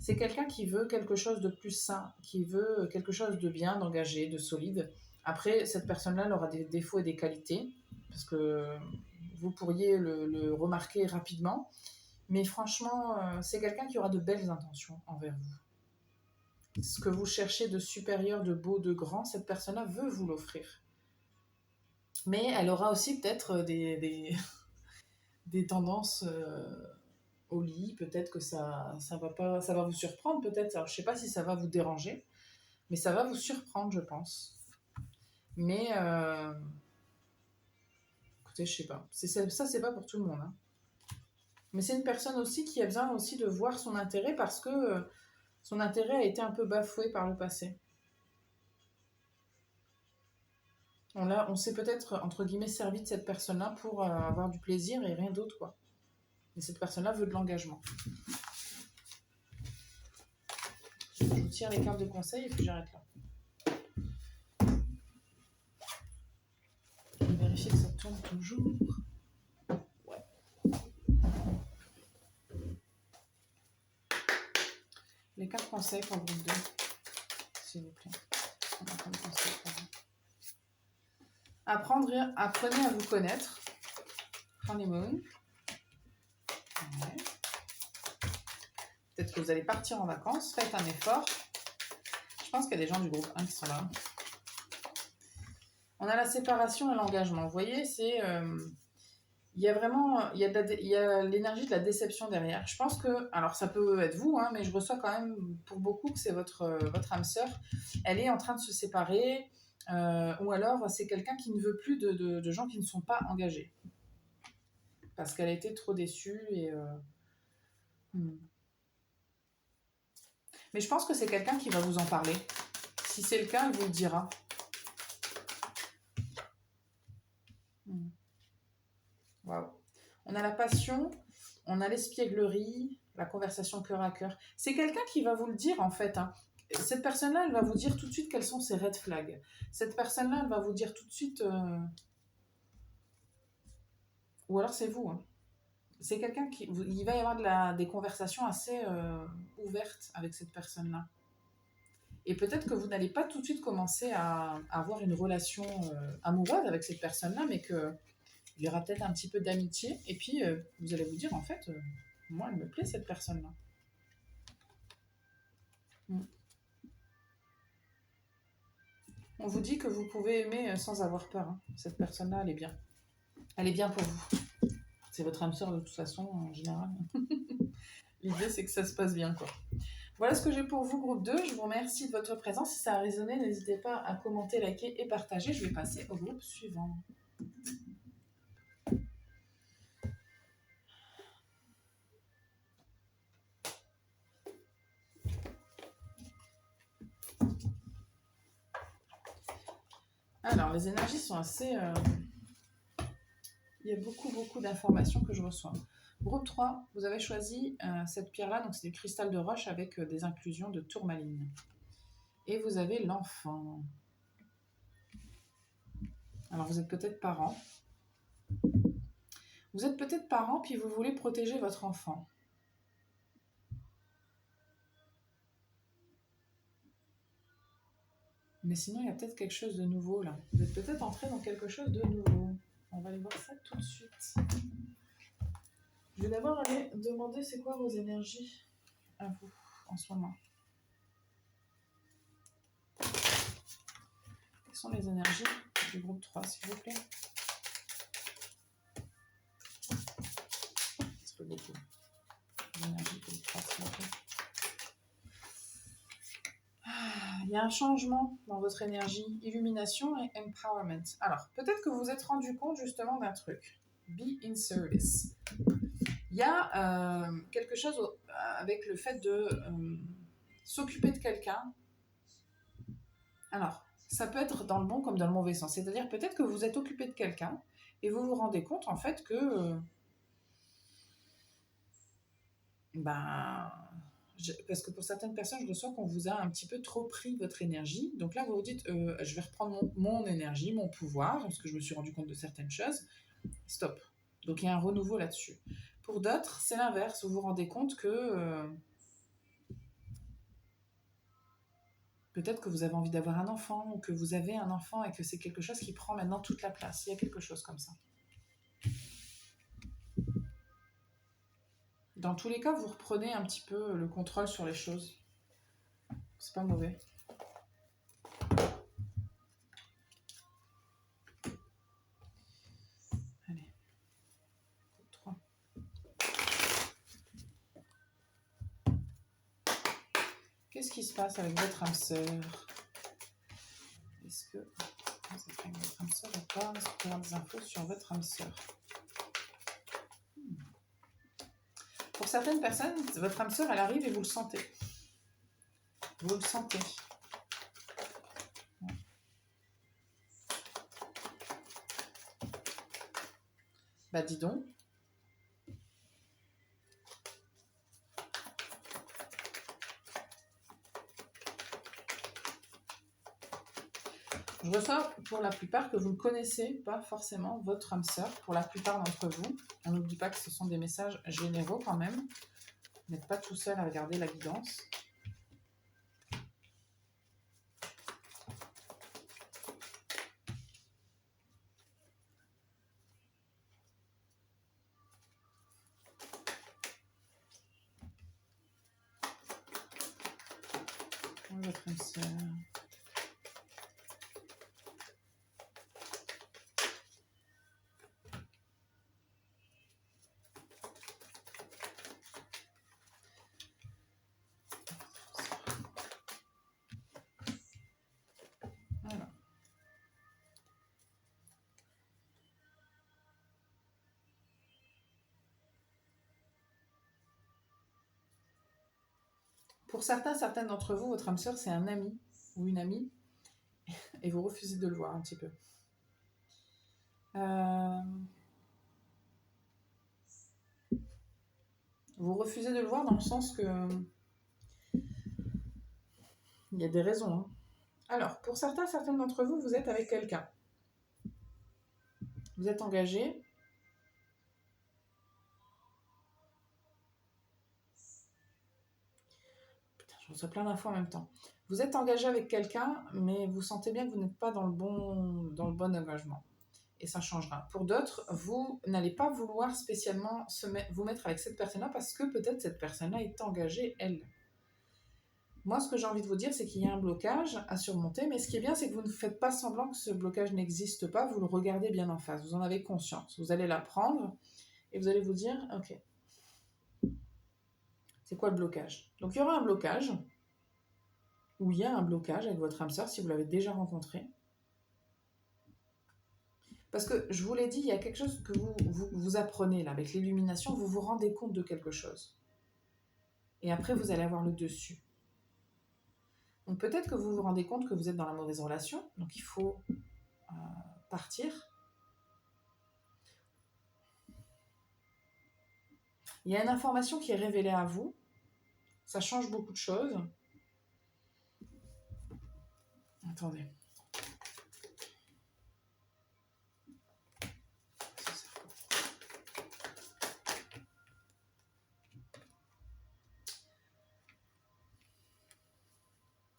c'est quelqu'un qui veut quelque chose de plus sain, qui veut quelque chose de bien, d'engagé, de solide. Après, cette personne-là, elle aura des défauts et des qualités, parce que vous pourriez le remarquer rapidement. Mais franchement, c'est quelqu'un qui aura de belles intentions envers vous. Ce que vous cherchez de supérieur, de beau, de grand, cette personne-là veut vous l'offrir. Mais elle aura aussi peut-être des tendances au lit. Peut-être que ça va vous surprendre. Peut-être, alors, je ne sais pas si ça va vous déranger, mais ça va vous surprendre, je pense. Mais écoutez, je sais pas. Ça, c'est pas pour tout le monde. Hein. Mais c'est une personne aussi qui a besoin aussi de voir son intérêt parce que son intérêt a été un peu bafoué par le passé. On s'est peut-être, entre guillemets, servi de cette personne-là pour avoir du plaisir et rien d'autre, quoi. Et cette personne-là veut de l'engagement. Je vous tire les cartes de conseil et puis j'arrête là. Je vais vérifier que ça tourne toujours. Ouais. Les cartes conseils pour le groupe 2, s'il vous plaît. Apprenez à vous connaître. Honeymoon. Ouais. Peut-être que vous allez partir en vacances. Faites un effort. Je pense qu'il y a des gens du groupe 1 qui sont là. On a la séparation et l'engagement. Vous voyez, c'est... il y a vraiment... Il y a l'énergie de la déception derrière. Je pense que... Alors, ça peut être vous, hein, mais je reçois quand même pour beaucoup que c'est votre âme sœur. Elle est en train de se séparer. Ou alors, c'est quelqu'un qui ne veut plus de gens qui ne sont pas engagés. Parce qu'elle a été trop déçue et... Mais je pense que c'est quelqu'un qui va vous en parler. Si c'est le cas, il vous le dira. Waouh. On a la passion, on a l'espièglerie, la conversation cœur à cœur. C'est quelqu'un qui va vous le dire en fait. Hein. Cette personne-là, elle va vous dire tout de suite quels sont ses red flags. Cette personne-là, elle va vous dire tout de suite... Ou alors c'est vous. Hein. C'est quelqu'un qui... Il va y avoir des conversations assez ouvertes avec cette personne-là. Et peut-être que vous n'allez pas tout de suite commencer à avoir une relation amoureuse avec cette personne-là, mais qu'il y aura peut-être un petit peu d'amitié. Et puis, vous allez vous dire, en fait, moi, elle me plaît, cette personne-là. On vous dit que vous pouvez aimer sans avoir peur. Hein. Cette personne-là, elle est bien. Elle est bien pour vous. C'est votre âme sœur de toute façon, en général. L'idée, c'est que ça se passe bien, quoi. Voilà ce que j'ai pour vous, groupe 2. Je vous remercie de votre présence. Si ça a résonné, n'hésitez pas à commenter, liker et partager. Je vais passer au groupe suivant. Alors, les énergies sont assez... Il y a beaucoup d'informations que je reçois. Groupe 3, vous avez choisi cette pierre-là, donc c'est du cristal de roche avec des inclusions de tourmaline. Et vous avez l'enfant. Alors, vous êtes peut-être parent. Vous êtes peut-être parent, puis vous voulez protéger votre enfant. Mais sinon, il y a peut-être quelque chose de nouveau, là. Vous êtes peut-être entré dans quelque chose de nouveau. On va aller voir ça tout de suite. Je vais d'abord aller demander c'est quoi vos énergies à vous, en ce moment. Quelles sont les énergies du groupe 3, s'il vous plaît? Ça fait beaucoup. L'énergie du groupe 3, s'il vous plaît. Il y a un changement dans votre énergie, illumination et empowerment. Alors, peut-être que vous vous êtes rendu compte justement d'un truc. Be in service. Il y a quelque chose avec le fait de s'occuper de quelqu'un. Alors, ça peut être dans le bon comme dans le mauvais sens. C'est-à-dire peut-être que vous êtes occupé de quelqu'un et vous vous rendez compte en fait que... parce que pour certaines personnes, je ressens qu'on vous a un petit peu trop pris votre énergie. Donc là, vous vous dites, je vais reprendre mon énergie, mon pouvoir, parce que je me suis rendu compte de certaines choses. Stop. Donc il y a un renouveau là-dessus. Pour d'autres, c'est l'inverse. Vous vous rendez compte que peut-être que vous avez envie d'avoir un enfant, ou que vous avez un enfant et que c'est quelque chose qui prend maintenant toute la place. Il y a quelque chose comme ça. Dans tous les cas, vous reprenez un petit peu le contrôle sur les choses. C'est pas mauvais. Allez. 3. Qu'est-ce qui se passe avec votre âme sœur? Est-ce que c'est avec votre âme sœur ou pas? Est-ce que vous avez des infos sur votre âme sœur? certaines personnes, votre âme sœur, elle arrive et vous le sentez. Vous le sentez. Bah dis donc. Je ressens pour la plupart que vous ne connaissez pas forcément votre âme sœur, pour la plupart d'entre vous. On n'oublie pas que ce sont des messages généraux quand même. Vous n'êtes pas tout seul à regarder la guidance. Votre âme sœur. Voilà. Pour certaines d'entre vous, votre âme sœur, c'est un ami ou une amie, et vous refusez de le voir un petit peu. Vous refusez de le voir dans le sens que il y a des raisons. Hein. Alors, pour certaines d'entre vous, vous êtes avec quelqu'un. Vous êtes engagé. Putain, je reçois plein d'infos en même temps. Vous êtes engagé avec quelqu'un, mais vous sentez bien que vous n'êtes pas dans le bon engagement. Et ça changera. Pour d'autres, vous n'allez pas vouloir spécialement vous mettre avec cette personne-là parce que peut-être cette personne-là est engagée, elle. Moi, ce que j'ai envie de vous dire, c'est qu'il y a un blocage à surmonter, mais ce qui est bien, c'est que vous ne faites pas semblant que ce blocage n'existe pas, vous le regardez bien en face, vous en avez conscience. Vous allez l'apprendre et vous allez vous dire, ok, c'est quoi le blocage? Donc, il y aura un blocage, ou il y a un blocage avec votre âme sœur si vous l'avez déjà rencontré. Parce que, je vous l'ai dit, il y a quelque chose que vous apprenez là, avec l'illumination, vous vous rendez compte de quelque chose. Et après, vous allez avoir le dessus. Donc peut-être que vous vous rendez compte que vous êtes dans la mauvaise relation, donc il faut partir. Il y a une information qui est révélée à vous, ça change beaucoup de choses. Attendez.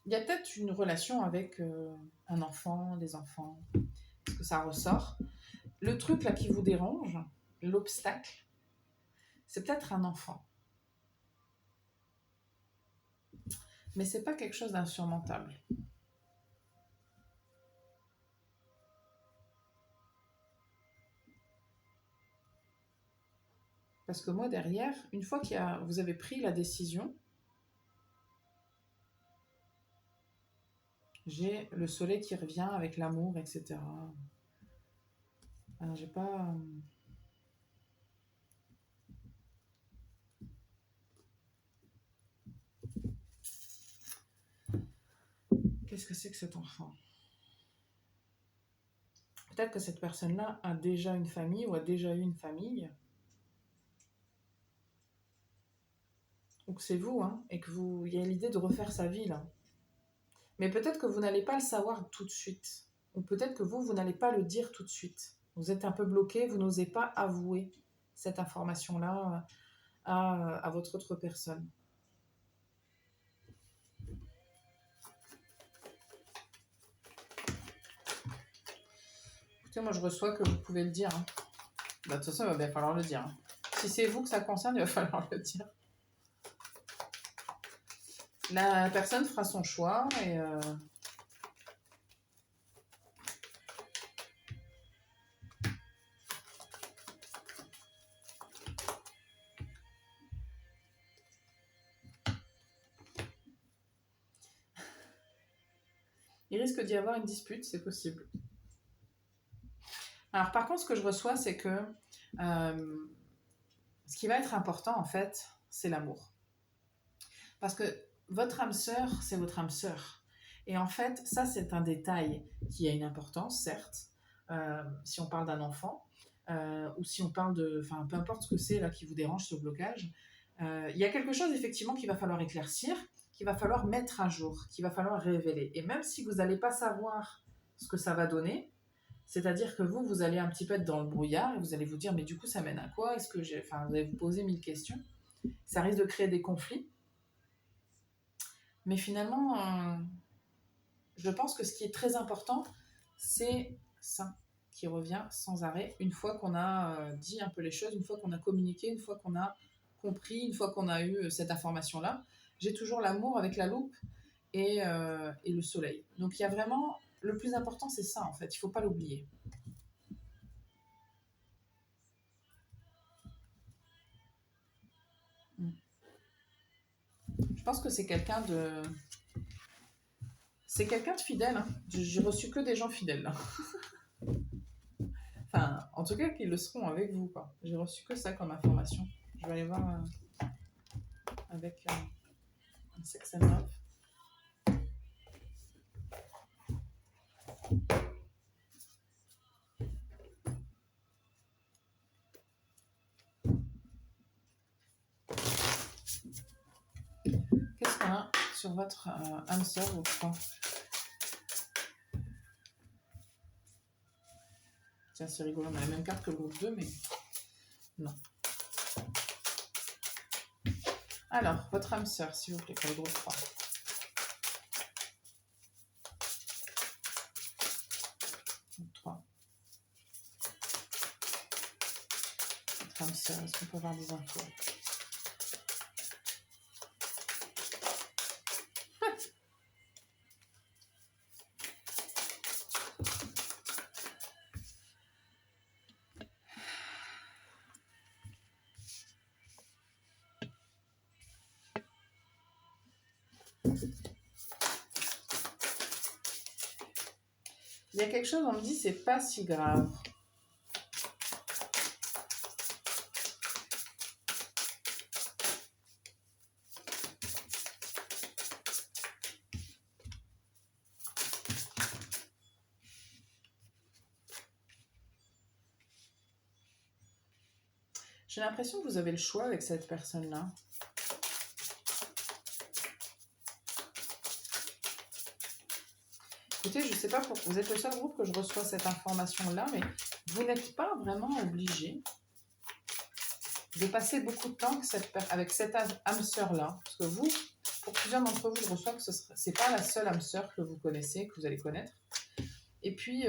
Il y a peut-être une relation avec un enfant, des enfants, parce que ça ressort. Le truc là qui vous dérange, l'obstacle, c'est peut-être un enfant. Mais c'est pas quelque chose d'insurmontable. Parce que moi, derrière, une fois vous avez pris la décision, j'ai le soleil qui revient avec l'amour, etc. Alors, j'ai pas... Qu'est-ce que c'est que cet enfant? Peut-être que cette personne-là a déjà une famille ou a déjà eu une famille. Ou que c'est vous, hein, et que il y a l'idée de refaire sa vie, là. Mais peut-être que vous n'allez pas le savoir tout de suite. Ou peut-être que vous n'allez pas le dire tout de suite. Vous êtes un peu bloqué, vous n'osez pas avouer cette information-là à votre autre personne. Écoutez, moi je reçois que vous pouvez le dire. Hein. Bah, de toute façon, il va bien falloir le dire. Hein. Si c'est vous que ça concerne, il va falloir le dire. La personne fera son choix et... il risque d'y avoir une dispute, c'est possible. Alors par contre, ce que je reçois, c'est que ce qui va être important, en fait, c'est l'amour. Parce que votre âme sœur, c'est votre âme sœur. Et en fait, ça, c'est un détail qui a une importance, certes, si on parle d'un enfant, ou si on parle de... Enfin, peu importe ce que c'est là qui vous dérange, ce blocage. Il y a quelque chose, effectivement, qu'il va falloir éclaircir, qu'il va falloir mettre à jour, qu'il va falloir révéler. Et même si vous n'allez pas savoir ce que ça va donner, c'est-à-dire que vous allez un petit peu être dans le brouillard et vous allez vous dire, mais du coup, ça mène à quoi? Est-ce que j'ai... Enfin, vous allez vous poser 1000 questions. Ça risque de créer des conflits. Mais finalement, je pense que ce qui est très important, c'est ça qui revient sans arrêt. Une fois qu'on a dit un peu les choses, une fois qu'on a communiqué, une fois qu'on a compris, une fois qu'on a eu cette information-là, j'ai toujours l'amour avec la loupe et le soleil. Donc il y a vraiment... Le plus important, c'est ça, en fait. Il ne faut pas l'oublier. Je pense que c'est quelqu'un de... C'est quelqu'un de fidèle. Hein. J'ai reçu que des gens fidèles, là. Enfin, en tout cas, qu'ils le seront avec vous, quoi. J'ai reçu que ça comme information. Je vais aller voir avec un sex and love. Qu'est-ce qu'on a sur votre âme sœur ou quoi? Tiens, c'est rigolo, on a la même carte que le groupe 2, mais non. Alors, votre âme sœur, s'il vous plaît, pour le groupe 3. Groupe 3. Votre âme sœur, est-ce qu'on peut avoir des infos? Il y a quelque chose, on me dit, c'est pas si grave. J'ai l'impression que vous avez le choix avec cette personne-là. Écoutez, je ne sais pas pourquoi vous êtes le seul groupe que je reçois cette information-là, mais vous n'êtes pas vraiment obligé de passer beaucoup de temps avec cette âme sœur-là. Parce que vous, pour plusieurs d'entre vous, je reçois que ce n'est pas la seule âme sœur que vous connaissez, que vous allez connaître. Et puis,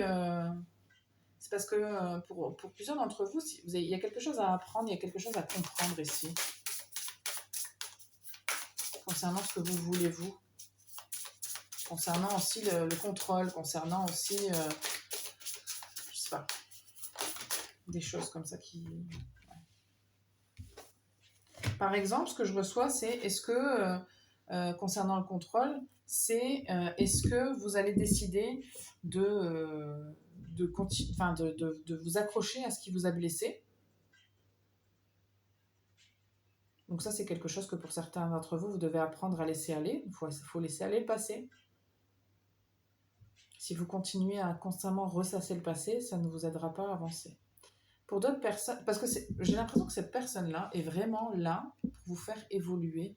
c'est parce que pour plusieurs d'entre vous, il y a quelque chose à apprendre, il y a quelque chose à comprendre ici. Concernant ce que vous voulez, vous. Concernant aussi le contrôle, concernant aussi, je sais pas, des choses comme ça qui... Par exemple, ce que je reçois, c'est est-ce que, concernant le contrôle, c'est est-ce que vous allez décider de vous accrocher à ce qui vous a blessé. Donc ça, c'est quelque chose que pour certains d'entre vous, vous devez apprendre à laisser aller. Il faut laisser aller le passé. Si vous continuez à constamment ressasser le passé, ça ne vous aidera pas à avancer. Pour d'autres personnes, parce que j'ai l'impression que cette personne-là est vraiment là pour vous faire évoluer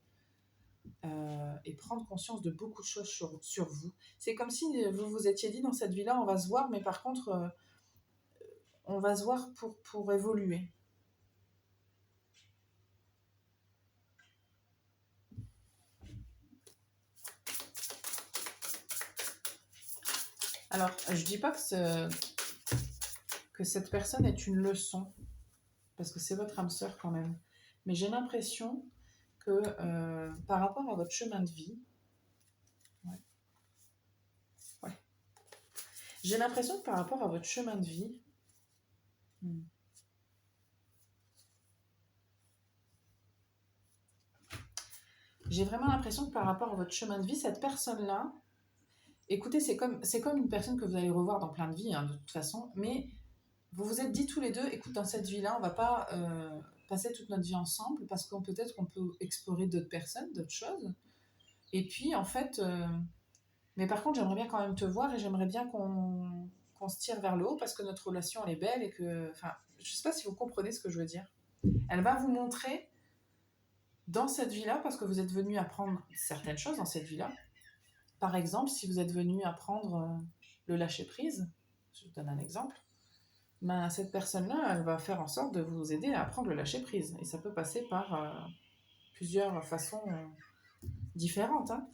et prendre conscience de beaucoup de choses sur vous. C'est comme si vous vous étiez dit dans cette vie-là, on va se voir, mais par contre, on va se voir pour évoluer. Alors, je dis pas que cette personne est une leçon, parce que c'est votre âme sœur quand même. Mais j'ai l'impression que par rapport à votre chemin de vie, j'ai l'impression que par rapport à votre chemin de vie, j'ai vraiment l'impression que par rapport à votre chemin de vie, cette personne-là, écoutez, c'est comme une personne que vous allez revoir dans plein de vies, hein, de toute façon, mais vous vous êtes dit tous les deux, écoute, dans cette vie-là, on va pas passer toute notre vie ensemble parce qu'on peut-être qu'on peut explorer d'autres personnes, d'autres choses. Et puis, en fait, mais par contre, j'aimerais bien quand même te voir et j'aimerais bien qu'on se tire vers le haut parce que notre relation, elle est belle et que, enfin, je sais pas si vous comprenez ce que je veux dire. Elle va vous montrer dans cette vie-là, parce que vous êtes venu apprendre certaines choses dans cette vie-là. Par exemple, si vous êtes venu apprendre le lâcher-prise, je vous donne un exemple, ben, cette personne-là, elle va faire en sorte de vous aider à apprendre le lâcher-prise. Et ça peut passer par plusieurs façons différentes. Hein.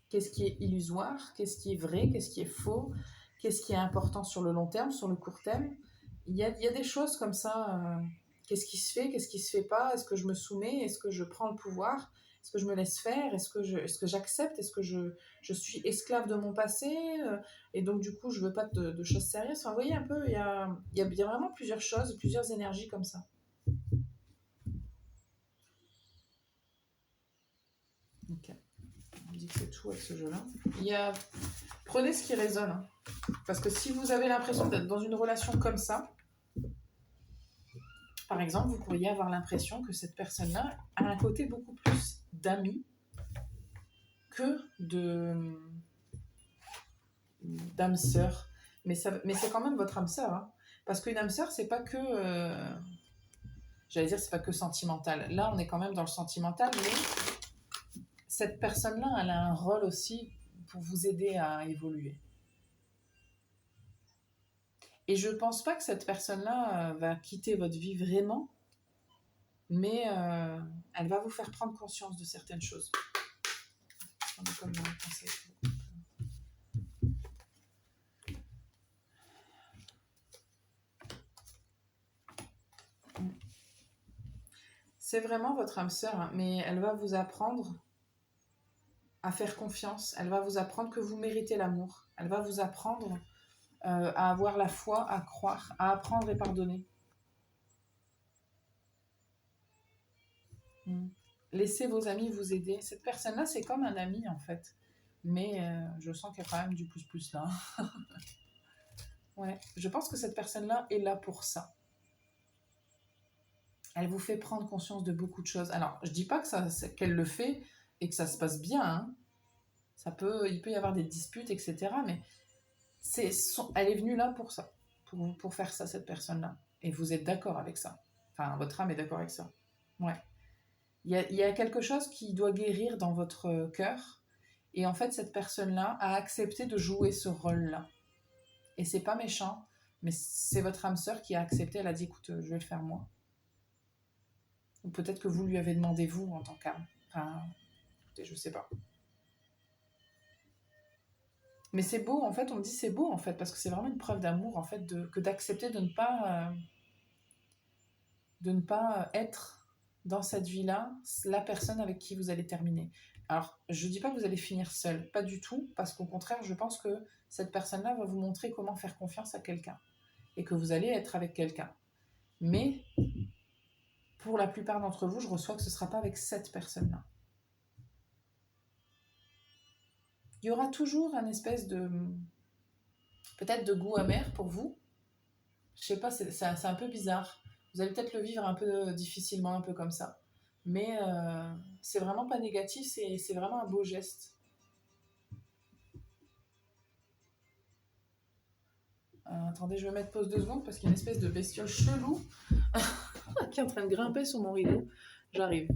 Qu'est-ce qui est illusoire, qu'est-ce qui est vrai, qu'est-ce qui est faux, qu'est-ce qui est important sur le long terme, sur le court terme. Il y a des choses comme ça. Qu'est-ce qui se fait, qu'est-ce qui se fait pas? Est-ce que je me soumets? Est-ce que je prends le pouvoir? Est-ce que je me laisse faire? Est-ce que j'accepte? Est-ce que je suis esclave de mon passé? Et donc, du coup, je veux pas de choses sérieuses. Enfin, vous voyez un peu, il y a vraiment plusieurs choses, plusieurs énergies comme ça. Ok. On dit que c'est tout avec ce jeu-là. Prenez ce qui résonne. Hein. Parce que si vous avez l'impression d'être dans une relation comme ça, par exemple, vous pourriez avoir l'impression que cette personne-là a un côté beaucoup plus d'ami que d'âme sœur. Mais c'est quand même votre âme sœur. Hein. Parce qu'une âme sœur, c'est pas que... j'allais dire, c'est pas que sentimental. Là, on est quand même dans le sentimental, mais cette personne-là, elle a un rôle aussi pour vous aider à évoluer. Et je pense pas que cette personne-là va quitter votre vie vraiment, mais elle va vous faire prendre conscience de certaines choses. Comme c'est vraiment votre âme sœur, hein, mais elle va vous apprendre à faire confiance. Elle va vous apprendre que vous méritez l'amour. Elle va vous apprendre à avoir la foi, à croire, à apprendre et pardonner. Laissez vos amis vous aider. Cette personne-là, c'est comme un ami en fait. Mais je sens qu'il y a quand même du plus là. Ouais, je pense que cette personne-là est là pour ça. Elle vous fait prendre conscience de beaucoup de choses. Alors, je dis pas que qu'elle le fait et que ça se passe bien. Hein. Il peut y avoir des disputes, etc. Mais elle est venue là pour ça, pour faire ça, cette personne-là. Et vous êtes d'accord avec ça. Enfin, votre âme est d'accord avec ça. Ouais. Il y a quelque chose qui doit guérir dans votre cœur. Et en fait, cette personne-là a accepté de jouer ce rôle-là. Et c'est pas méchant, mais c'est votre âme sœur qui a accepté. Elle a dit, écoute, je vais le faire moi. Ou peut-être que vous lui avez demandé, vous, en tant qu'âme. Enfin, écoutez, je sais pas. Mais c'est beau, en fait, on me dit c'est beau, en fait, parce que c'est vraiment une preuve d'amour, en fait, que d'accepter de ne pas être dans cette vie-là la personne avec qui vous allez terminer. Alors, je ne dis pas que vous allez finir seul, pas du tout, parce qu'au contraire, je pense que cette personne-là va vous montrer comment faire confiance à quelqu'un et que vous allez être avec quelqu'un. Mais pour la plupart d'entre vous, je reçois que ce ne sera pas avec cette personne-là. Il y aura toujours un espèce de... peut-être de goût amer pour vous. Je sais pas, c'est un peu bizarre. Vous allez peut-être le vivre un peu difficilement, un peu comme ça. Mais c'est vraiment pas négatif, c'est vraiment un beau geste. Attendez, je vais mettre pause 2 secondes parce qu'il y a une espèce de bestiole chelou qui est en train de grimper sur mon rideau. J'arrive.